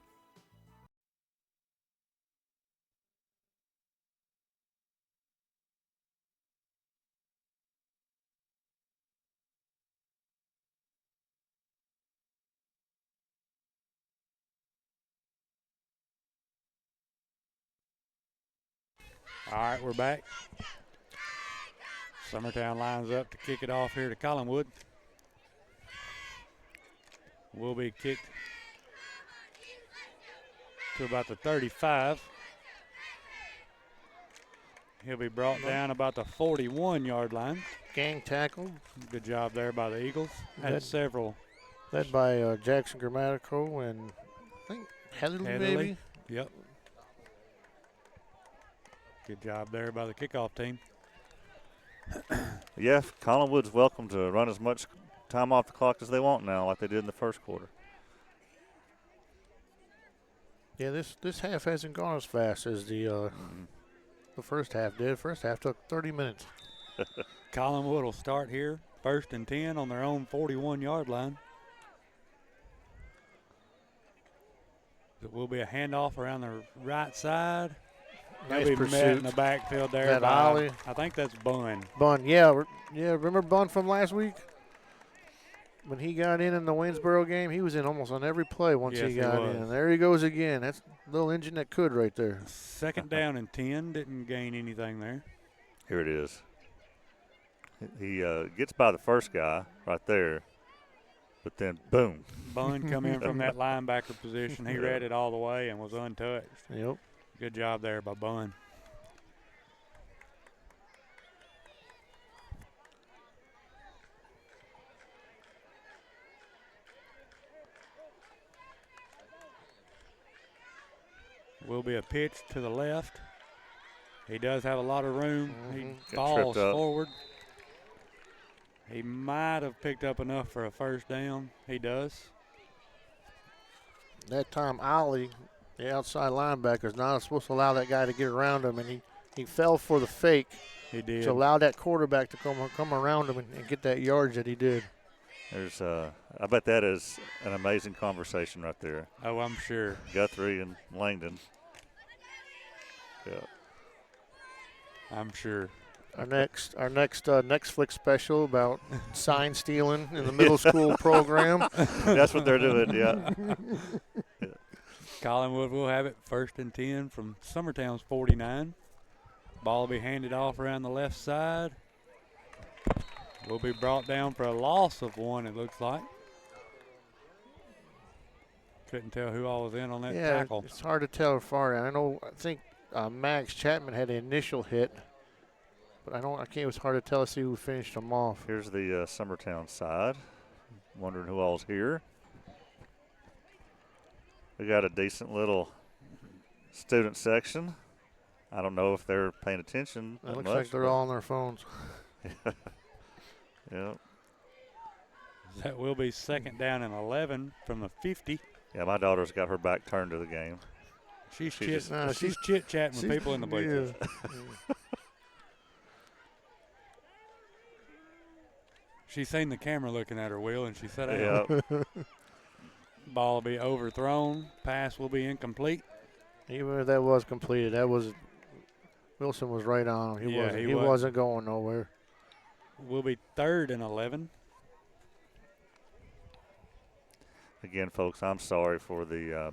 Speaker 7: All right, we're back. Summertown lines up to kick it off here to Collinwood. Will be kicked to about the 35. He'll be brought down about the 41-yard line.
Speaker 4: Gang tackle.
Speaker 7: Good job there by the Eagles. Had several.
Speaker 4: Led by Jackson Grammatical and I think Heatherly, maybe.
Speaker 7: Yep. Good job there by the kickoff team.
Speaker 2: Yeah, Collinwood's welcome to run as much time off the clock as they want now, like they did in the first quarter.
Speaker 4: Yeah, this half hasn't gone as fast as the first half did. First half took 30 minutes.
Speaker 7: Collinwood will start here, 1st and 10 on their own 41-yard line. It will be a handoff around the right side.
Speaker 4: Nice
Speaker 7: They'll be
Speaker 4: pursuit.
Speaker 7: met in the backfield there.
Speaker 4: That ollie.
Speaker 7: I think that's Bunn.
Speaker 4: Bunn, yeah. Remember Bunn from last week? When he got in the Waynesboro game, he was in almost on every play once he got in. There he goes again. That's a little engine that could right there.
Speaker 7: 2nd down and 10. Didn't gain anything there.
Speaker 2: Here it is. He gets by the first guy right there, but then boom.
Speaker 7: Bunn come in from that linebacker position. He read it all the way and was untouched.
Speaker 4: Yep.
Speaker 7: Good job there by Bunn. Will be a pitch to the left. He does have a lot of room. He
Speaker 2: Get
Speaker 7: falls
Speaker 2: tripped up.
Speaker 7: forward. He might have picked up enough for a first down. He does.
Speaker 4: That time, Ollie, the outside linebacker, is not supposed to allow that guy to get around him, and he fell for the fake.
Speaker 7: He did.
Speaker 4: To allow that quarterback to come around him and get that yardage that he did.
Speaker 2: There's, I bet that is an amazing conversation right there.
Speaker 7: Oh, I'm sure.
Speaker 2: Guthrie and Langdon. Yeah.
Speaker 7: I'm sure.
Speaker 4: Our next Netflix special about sign stealing in the middle school program.
Speaker 2: That's what they're doing, yeah.
Speaker 7: Collinwood will have it 1st and 10 from Summertown's 49. Ball will be handed off around the left side. Will be brought down for a loss of 1, it looks like. Couldn't tell who all was in on that tackle.
Speaker 4: It's hard to tell far. I think Max Chapman had the initial hit. But it was hard to tell to see who finished them off.
Speaker 2: Here's the Summertown side. Wondering who all's here. We got a decent little student section. I don't know if they're paying attention.
Speaker 4: It looks like they're all on their phones.
Speaker 2: Yeah.
Speaker 7: That will be 2nd down and 11 from the 50.
Speaker 2: Yeah, my daughter's got her back turned to the game.
Speaker 7: She's chit-chatting with people in the bleachers.
Speaker 4: Yeah.
Speaker 7: She's seen the camera looking at her, Will, and she said,
Speaker 2: "Yeah."
Speaker 7: Ball will be overthrown. Pass will be incomplete.
Speaker 4: Even if that was completed, Wilson was right on him. He wasn't going nowhere.
Speaker 7: Will be 3rd and 11.
Speaker 2: Again, folks, I'm sorry for the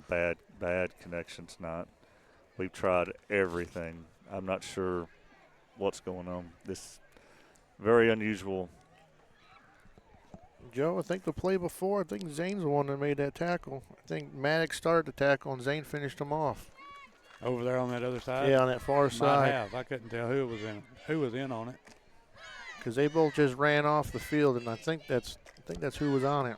Speaker 2: bad connection tonight. We've tried everything. I'm not sure what's going on. This very unusual.
Speaker 4: Joe, I think the play before, I think Zane's the one that made that tackle. I think Maddox started the tackle and Zane finished him off.
Speaker 7: Over there on that other side?
Speaker 4: Yeah, on that far side.
Speaker 7: I couldn't tell who was in on it.
Speaker 4: Because they both just ran off the field, and I think that's who was on it.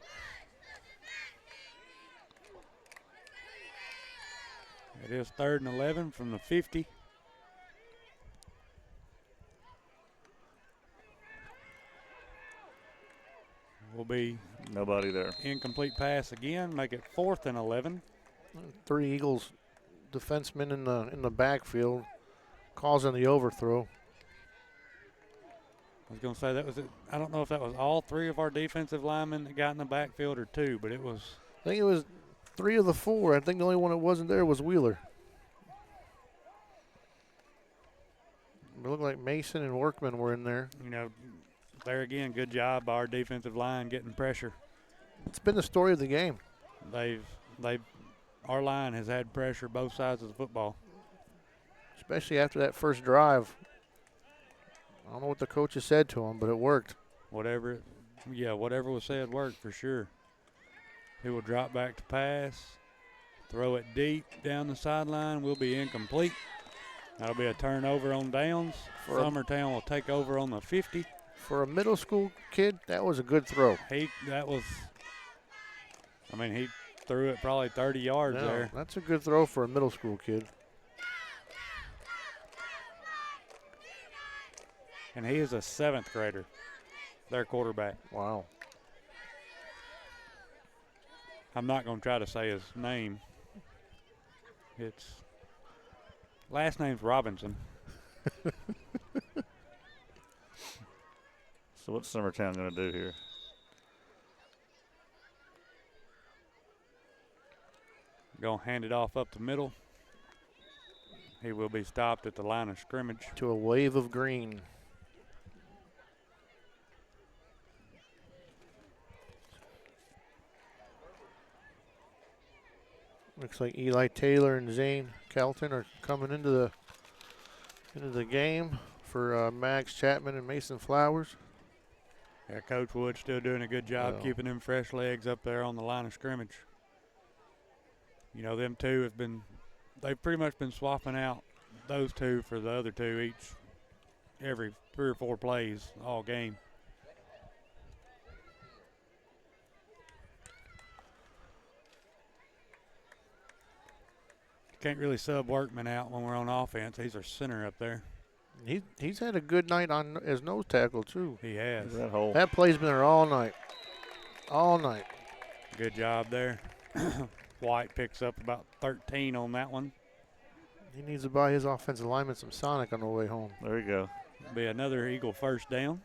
Speaker 7: It is 3rd and 11 from the 50. Will be
Speaker 2: nobody there.
Speaker 7: Incomplete pass again. Make it 4th and 11.
Speaker 4: 3 Eagles defensemen in the backfield, causing the overthrow.
Speaker 7: I was going to say that was it. I don't know if that was all 3 of our defensive linemen that got in the backfield or 2, but it was.
Speaker 4: I think it was 3 of the 4. I think the only one that wasn't there was Wheeler. It looked like Mason and Workman were in there.
Speaker 7: You know, there again, good job by our defensive line getting pressure.
Speaker 4: It's been the story of the game.
Speaker 7: Our line has had pressure both sides of the football.
Speaker 4: Especially after that first drive. I don't know what the coaches said to him, but it worked.
Speaker 7: Whatever was said worked for sure. He will drop back to pass, throw it deep down the sideline, will be incomplete. That'll be a turnover on downs. Summertown will take over on the 50.
Speaker 4: For a middle school kid, that was a good throw.
Speaker 7: He threw it probably 30 yards there.
Speaker 4: That's a good throw for a middle school kid.
Speaker 7: And he is a 7th grader, their quarterback.
Speaker 4: Wow.
Speaker 7: I'm not going to try to say his name. Last name's Robinson.
Speaker 2: So what's Summertown going to do here?
Speaker 7: Going to hand it off up the middle. He will be stopped at the line of scrimmage.
Speaker 4: To a wave of green. Looks like Eli Taylor and Zane Kelton are coming into the game for Max Chapman and Mason Flowers.
Speaker 7: Yeah, Coach Wood's still doing a good job keeping them fresh legs up there on the line of scrimmage. You know, them two they've pretty much been swapping out those two for the other two every 3 or 4 plays all game. can't really sub Workman out when we're on offense. He's our center up there.
Speaker 4: He's had a good night on his nose tackle, too.
Speaker 7: He has.
Speaker 4: That play's been there all night. All night.
Speaker 7: Good job there. White picks up about 13 on that one.
Speaker 4: He needs to buy his offensive lineman some Sonic on the way home.
Speaker 2: There you go.
Speaker 7: Be another Eagle first down.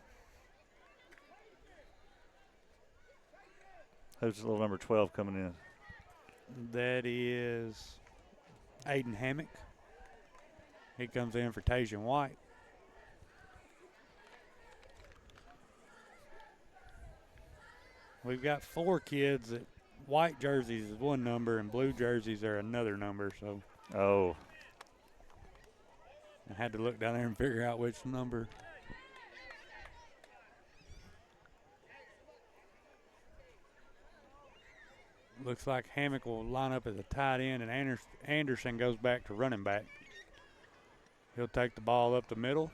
Speaker 2: Who's little number 12 coming in?
Speaker 7: That is Aiden Hammock. He comes in for Tajan White. We've got 4 kids that white jerseys is one number and blue jerseys are another number. So I had to look down there and figure out which number. Looks like Hammock will line up as a tight end, and Anderson goes back to running back. He'll take the ball up the middle.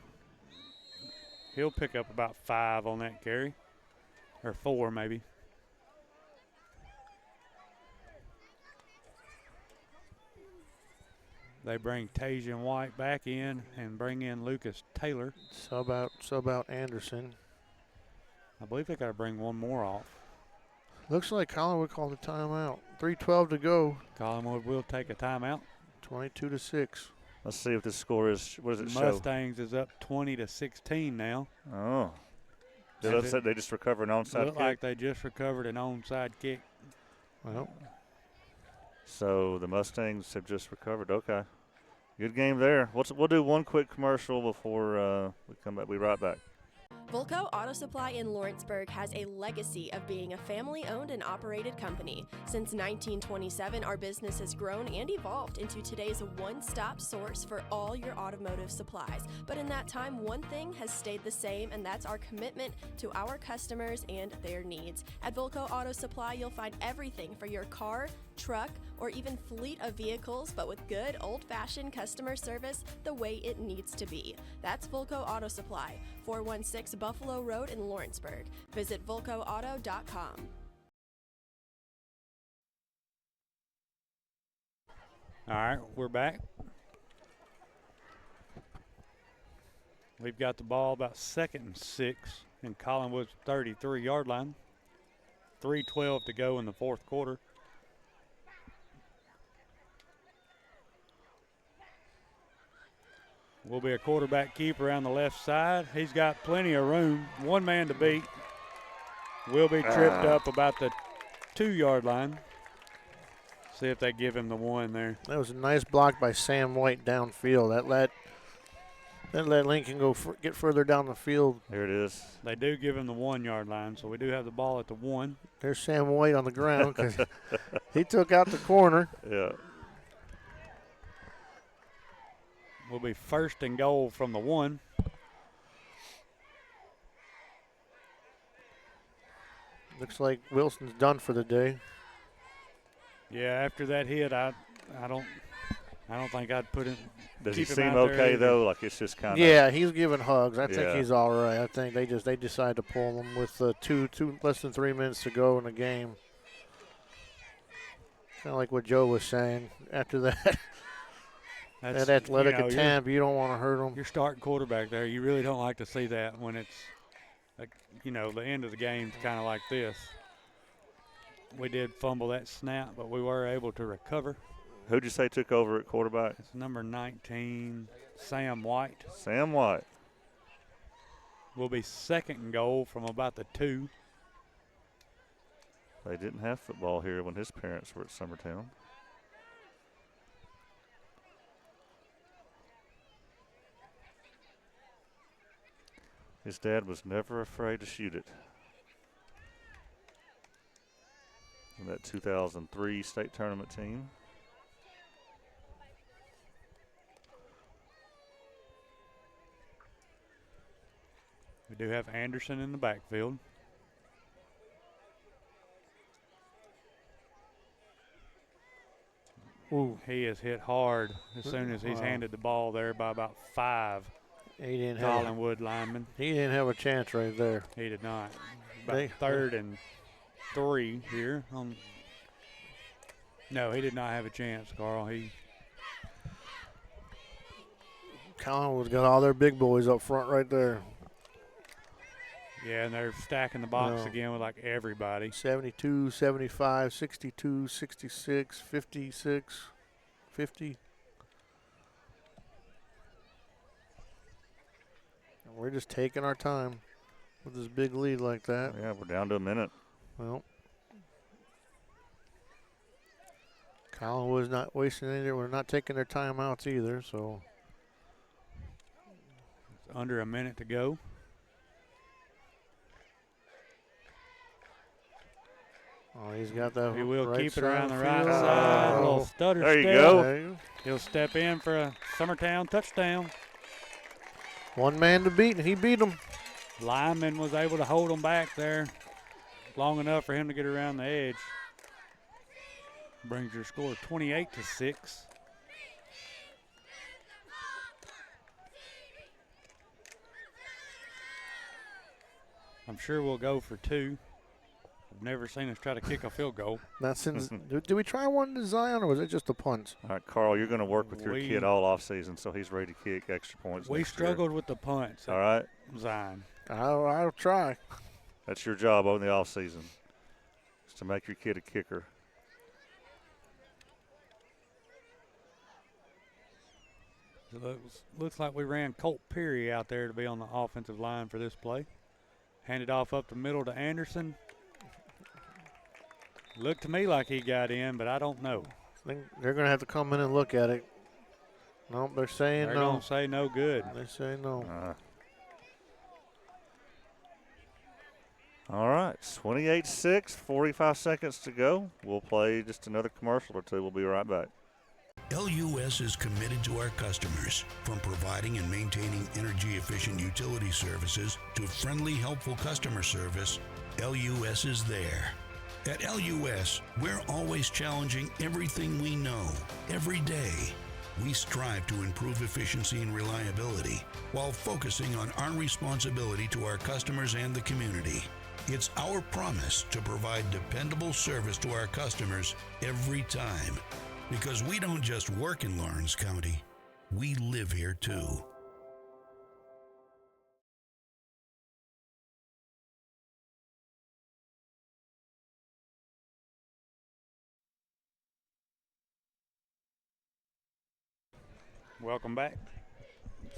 Speaker 7: He'll pick up about 5 on that carry, or 4 maybe. They bring Tajan White back in and bring in Lucas Taylor.
Speaker 4: Sub out Anderson.
Speaker 7: I believe they got to bring one more off.
Speaker 4: Looks like Collinwood called a timeout. 3:12 to go.
Speaker 7: Collinwood will take a timeout.
Speaker 4: 22-6.
Speaker 2: Let's see if this score is. What does it show?
Speaker 7: Mustangs is up 20-16 now.
Speaker 2: Oh. They just recovered an onside kick?
Speaker 7: Look like they just recovered an onside kick.
Speaker 4: Well.
Speaker 2: So the Mustangs have just recovered. Okay. Good game there. We'll do one quick commercial before we come back. We'll be right back.
Speaker 6: Volco Auto Supply in Lawrenceburg has a legacy of being a family-owned and operated company. Since 1927, our business has grown and evolved into today's one-stop source for all your automotive supplies. But in that time, one thing has stayed the same, and that's our commitment to our customers and their needs. At Volco Auto Supply, you'll find everything for your car, truck, or even fleet of vehicles, but with good old-fashioned customer service the way it needs to be. That's Volco Auto Supply, 416 Buffalo Road in Lawrenceburg. Visit VolcoAuto.com.
Speaker 7: All right, we're back. We've got the ball about 2nd and 6 in Collinwood's 33-yard line. 3:12 to go in the fourth quarter. Will be a quarterback keeper on the left side. He's got plenty of room. One man to beat. Will be tripped up about the 2-yard line. See if they give him the 1 there.
Speaker 4: That was a nice block by Sam White downfield. That let Lincoln go get further down the field.
Speaker 2: Here it is.
Speaker 7: They do give him the 1-yard line, so we do have the ball at the 1.
Speaker 4: There's Sam White on the ground because he took out the corner.
Speaker 2: Yeah.
Speaker 7: Will be 1st and goal from the 1.
Speaker 4: Looks like Wilson's done for the day.
Speaker 7: Yeah, after that hit, I don't think I'd put him.
Speaker 2: Does he seem okay though? Like it's just kind of.
Speaker 4: Yeah, he's giving hugs. I think he's all right. I think they decided to pull him with less than 3 minutes to go in the game. Kind of like what Joe was saying. After that. That athletic attempt, you don't want to hurt them.
Speaker 7: You're starting quarterback there. You really don't like to see that when it's, like, the end of the game's kind of like this. We did fumble that snap, but we were able to recover.
Speaker 2: Who'd you say took over at quarterback?
Speaker 7: It's number 19, Sam White.
Speaker 2: Sam White.
Speaker 7: Will be 2nd and goal from about the 2.
Speaker 2: They didn't have football here when his parents were at Summertown. His dad was never afraid to shoot it. In that 2003 state tournament team.
Speaker 7: We do have Anderson in the backfield.
Speaker 4: Ooh.
Speaker 7: He is hit hard as soon as he's handed the ball there by about 5. Collinwood lineman.
Speaker 4: He didn't have a chance right there.
Speaker 7: He did not. About 3rd and 3 here. No, he did not have a chance, Carl.
Speaker 4: Collinwood's got all their big boys up front right there.
Speaker 7: Yeah, and they're stacking the box again with like everybody.
Speaker 4: 72, 75, 62, 66, 56, 50. And we're just taking our time with this big lead like that.
Speaker 2: Yeah, we're down to a minute.
Speaker 4: Well, Collinwood's not wasting any. We're not taking their timeouts either, so.
Speaker 7: It's under a minute to go.
Speaker 4: Oh, he's got that.
Speaker 7: He will
Speaker 4: right
Speaker 7: keep it around the right
Speaker 4: field.
Speaker 7: side. A little stutter
Speaker 2: There you
Speaker 7: step.
Speaker 2: go.
Speaker 4: There you
Speaker 7: He'll step in for a Summertown touchdown.
Speaker 4: One man to beat, and he beat him.
Speaker 7: Lyman was able to hold him back there long enough for him to get around the edge. Brings your score 28-6. I'm sure we'll go for two. I've never seen us try to kick a field goal.
Speaker 4: Not since. Did we try one to Zion, or was it just a punt?
Speaker 2: All right, Carl, you're going to work with your kid all offseason, so he's ready to kick extra points.
Speaker 7: We struggled with the punts.
Speaker 2: All right.
Speaker 7: Zion.
Speaker 4: I'll try.
Speaker 2: That's your job on the offseason, is to make your kid a kicker.
Speaker 7: Looks like we ran Colt Peary out there to be on the offensive line for this play. Handed off up the middle to Anderson. Looked to me like he got in, but I don't know.
Speaker 4: I think they're going to have to come in and look at it. Nope, they're saying
Speaker 7: They're
Speaker 4: no.
Speaker 7: They're going to say no good.
Speaker 4: They say no.
Speaker 2: All right, 28-6, 45 seconds to go. We'll play just another commercial or two. We'll be right back.
Speaker 11: LUS is committed to our customers, from providing and maintaining energy-efficient utility services to friendly, helpful customer service. LUS is there. At LUS, we're always challenging everything we know, every day. We strive to improve efficiency and reliability while focusing on our responsibility to our customers and the community. It's our promise to provide dependable service to our customers every time. Because we don't just work in Lawrence County, we live here too.
Speaker 7: Welcome back.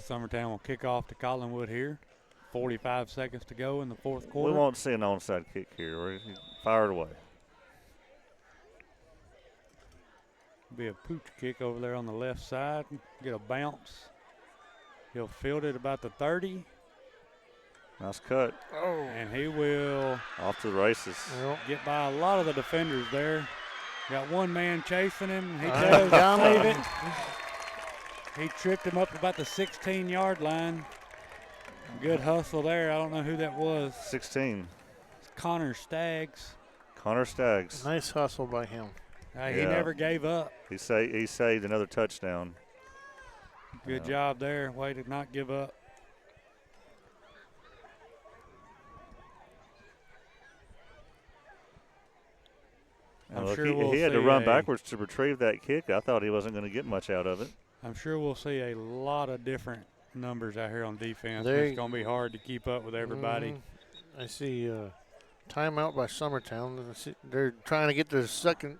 Speaker 7: Summertown will kick off to Collinwood here. 45 seconds to go in the fourth quarter.
Speaker 2: We won't see an onside kick here. We're fired away.
Speaker 7: Be a pooch kick over there on the left side. Get a bounce. He'll field it about the 30.
Speaker 2: Nice cut.
Speaker 4: Oh.
Speaker 7: And he will
Speaker 2: off to the races.
Speaker 7: Get by a lot of the defenders there. Got one man chasing him. He does save it. He tripped him up about the 16-yard line. Good hustle there. I don't know who that was.
Speaker 2: 16.
Speaker 7: It's Connor Staggs.
Speaker 2: Connor Staggs.
Speaker 4: Nice hustle by him.
Speaker 7: He never gave up.
Speaker 2: He saved another touchdown.
Speaker 7: Good job there. Way to not give up.
Speaker 2: He had to run backwards to retrieve that kick. I thought he wasn't going to get much out of it.
Speaker 7: I'm sure we'll see a lot of different numbers out here on defense. It's going to be hard to keep up with everybody.
Speaker 4: I see timeout by Summertown. They're trying to get the second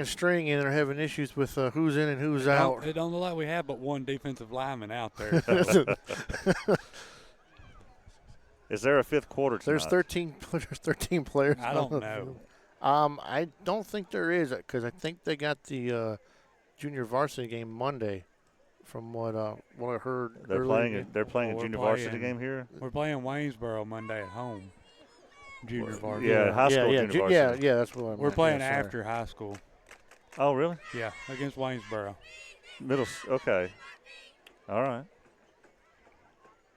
Speaker 4: string in. They're having issues with who's in and who's out.
Speaker 7: It don't look like we have but one defensive lineman out there.
Speaker 2: Is there a fifth quarter tonight?
Speaker 4: There's 13 players.
Speaker 7: I don't know.
Speaker 4: I don't think there is, because I think they got the junior varsity game Monday. From what I heard,
Speaker 2: they're playing a junior varsity game here.
Speaker 7: We're playing Waynesboro Monday at home. Junior varsity.
Speaker 2: Yeah, high school junior varsity.
Speaker 4: Yeah, that's what I meant.
Speaker 7: We're playing after high school.
Speaker 2: Oh, really?
Speaker 7: Yeah, against Waynesboro.
Speaker 2: Okay. All right.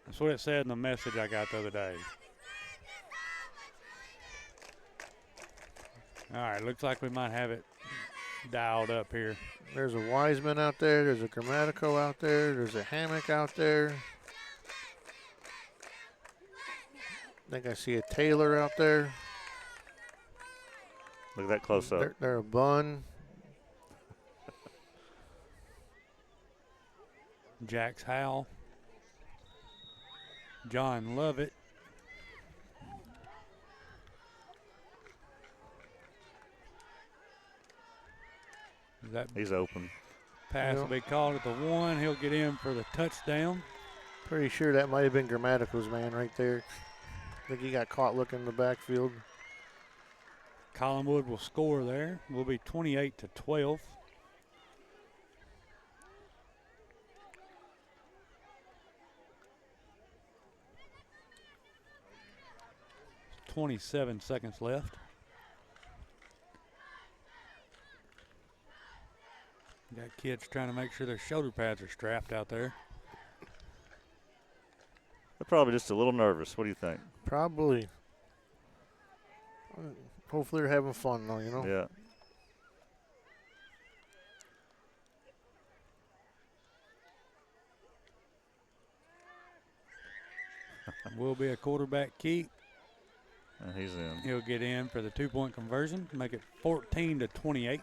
Speaker 7: That's what it said in the message I got the other day. All right, looks like we might have it dialed up here.
Speaker 4: There's a Wiseman out there. There's a Grammatico out there. There's a Hammock out there. I think I see a Taylor out there.
Speaker 2: Look at that close up.
Speaker 4: They're a Bun.
Speaker 7: Jax Howell, John Lovett,
Speaker 2: he's open.
Speaker 7: Pass will be called at the 1. He'll get in for the touchdown.
Speaker 4: Pretty sure that might have been Grammatica's man right there. I think he got caught looking in the backfield.
Speaker 7: Collinwood will score there. Will be 28-12. .27 seconds left. Got kids trying to make sure their shoulder pads are strapped out there.
Speaker 2: They're probably just a little nervous. What do you think?
Speaker 4: Probably. Hopefully they're having fun, though, you know?
Speaker 2: Yeah.
Speaker 7: Will be a quarterback keep.
Speaker 2: And he's in.
Speaker 7: He'll get in for the 2-point conversion, make it 14-28.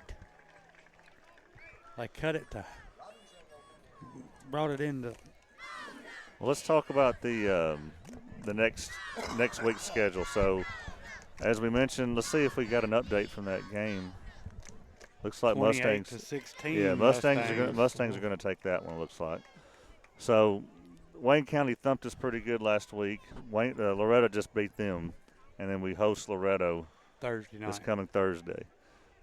Speaker 7: They cut it to, brought it into.
Speaker 2: Well, let's talk about the next week's schedule. So, as we mentioned, let's see if we got an update from that game. Looks like Mustangs.
Speaker 7: 28-16.
Speaker 2: Yeah, Mustangs are going to take that one. Looks like. So, Wayne County thumped us pretty good last week. Loretto just beat them, and then we host Loretto
Speaker 7: Thursday night.
Speaker 2: This coming Thursday.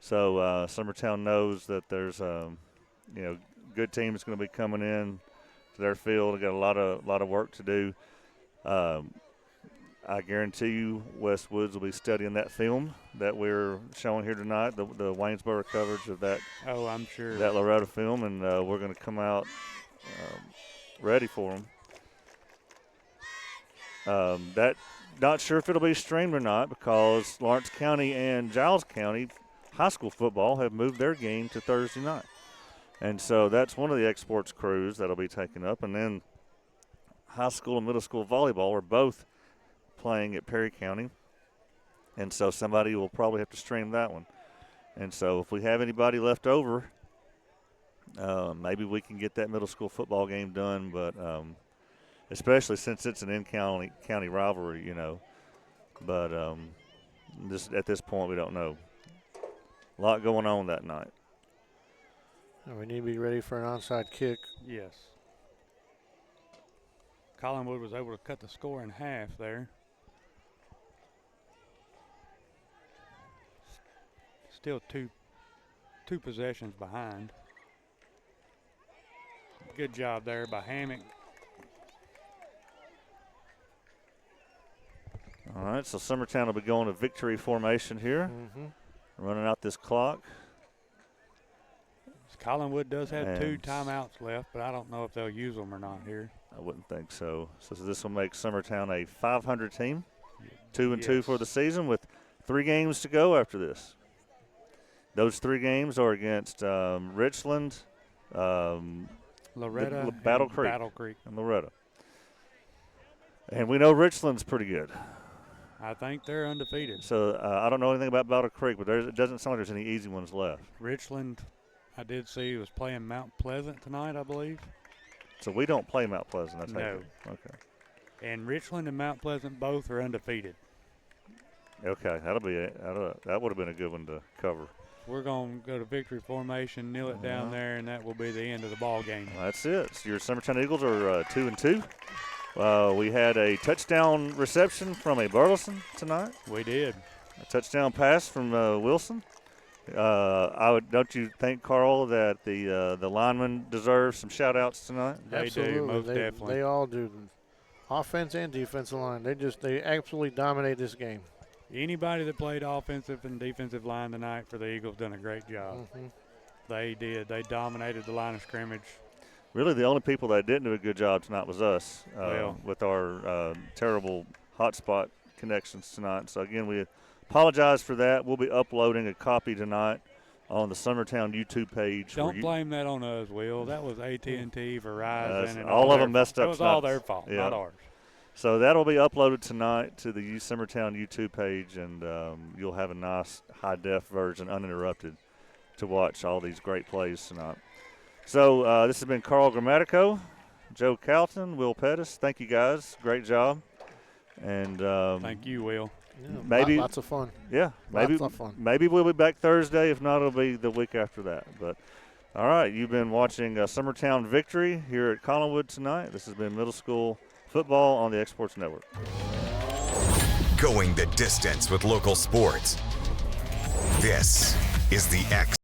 Speaker 2: So Summertown knows that there's good team that's going to be coming in to their field. They got a lot of work to do. I guarantee you West Woods will be studying that film that we're showing here tonight, the Waynesboro coverage of that.
Speaker 7: Oh, I'm sure.
Speaker 2: That Loretto film, and we're going to come out ready for them. Not sure if it'll be streamed or not because Lawrence County and Giles County high school football have moved their game to Thursday night. And so that's one of the exports crews that'll be taken up. And then high school and middle school volleyball are both playing at Perry County. And so somebody will probably have to stream that one. And so if we have anybody left over, maybe we can get that middle school football game done. But especially since it's an in-county rivalry, you know. But at this point, we don't know. A lot going on that night.
Speaker 4: We need to be ready for an onside kick.
Speaker 7: Yes. Collinwood was able to cut the score in half there. Still two possessions behind. Good job there by Hammock.
Speaker 2: All right, so Summertown will be going to victory formation here. Running out this clock.
Speaker 7: Collinwood does have 2 timeouts left, but I don't know if they'll use them or not here.
Speaker 2: I wouldn't think so. So this will make Summertown a 500 team, 2-2 for the season with 3 games to go after this. Those 3 games are against Richland,
Speaker 7: Loretta,
Speaker 2: Battle Creek, and Loretta. And we know Richland's pretty good.
Speaker 7: I think they're undefeated.
Speaker 2: So I don't know anything about Battle Creek, but it doesn't sound like there's any easy ones left.
Speaker 7: Richland, I did see, was playing Mount Pleasant tonight, I believe.
Speaker 2: So we don't play Mount Pleasant. That's
Speaker 7: no.
Speaker 2: Okay.
Speaker 7: And Richland and Mount Pleasant both are undefeated.
Speaker 2: Okay, that would have been a good one to cover.
Speaker 7: We're going to go to victory formation, kneel it down there, and that will be the end of the ball game.
Speaker 2: Well, that's it. So your Summertown Eagles are 2-2. We had a touchdown reception from a Burleson tonight.
Speaker 7: We did.
Speaker 2: A touchdown pass from Wilson. Don't you think, Carl, that the linemen deserve some shout-outs tonight?
Speaker 7: They do, most definitely.
Speaker 4: They all do. Offense and defensive line. They absolutely dominate this game.
Speaker 7: Anybody that played offensive and defensive line tonight for the Eagles done a great job. They did. They dominated the line of scrimmage.
Speaker 2: Really, the only people that didn't do a good job tonight was us with our terrible hotspot connections tonight. So, again, we apologize for that. We'll be uploading a copy tonight on the Summertown YouTube page.
Speaker 7: Don't blame that on us, Will. That was AT&T, Verizon. And
Speaker 2: all of them messed up.
Speaker 7: It was all their fault, not ours.
Speaker 2: So that'll be uploaded tonight to the Summertown YouTube page, and you'll have a nice high-def version, uninterrupted, to watch all these great plays tonight. So this has been Carl Grammatico Joe Calton, Will Pettis. Thank you, guys. Great job. And
Speaker 7: thank you, Will.
Speaker 4: Yeah,
Speaker 2: maybe
Speaker 4: lots of fun.
Speaker 2: Yeah, maybe
Speaker 4: lots of fun.
Speaker 2: Maybe we'll be back Thursday. If not, it'll be the week after that. But all right, you've been watching Summertown Victory here at Collinwood tonight. This has been middle school football on the Exports Network.
Speaker 13: Going the distance with local sports. This is the X.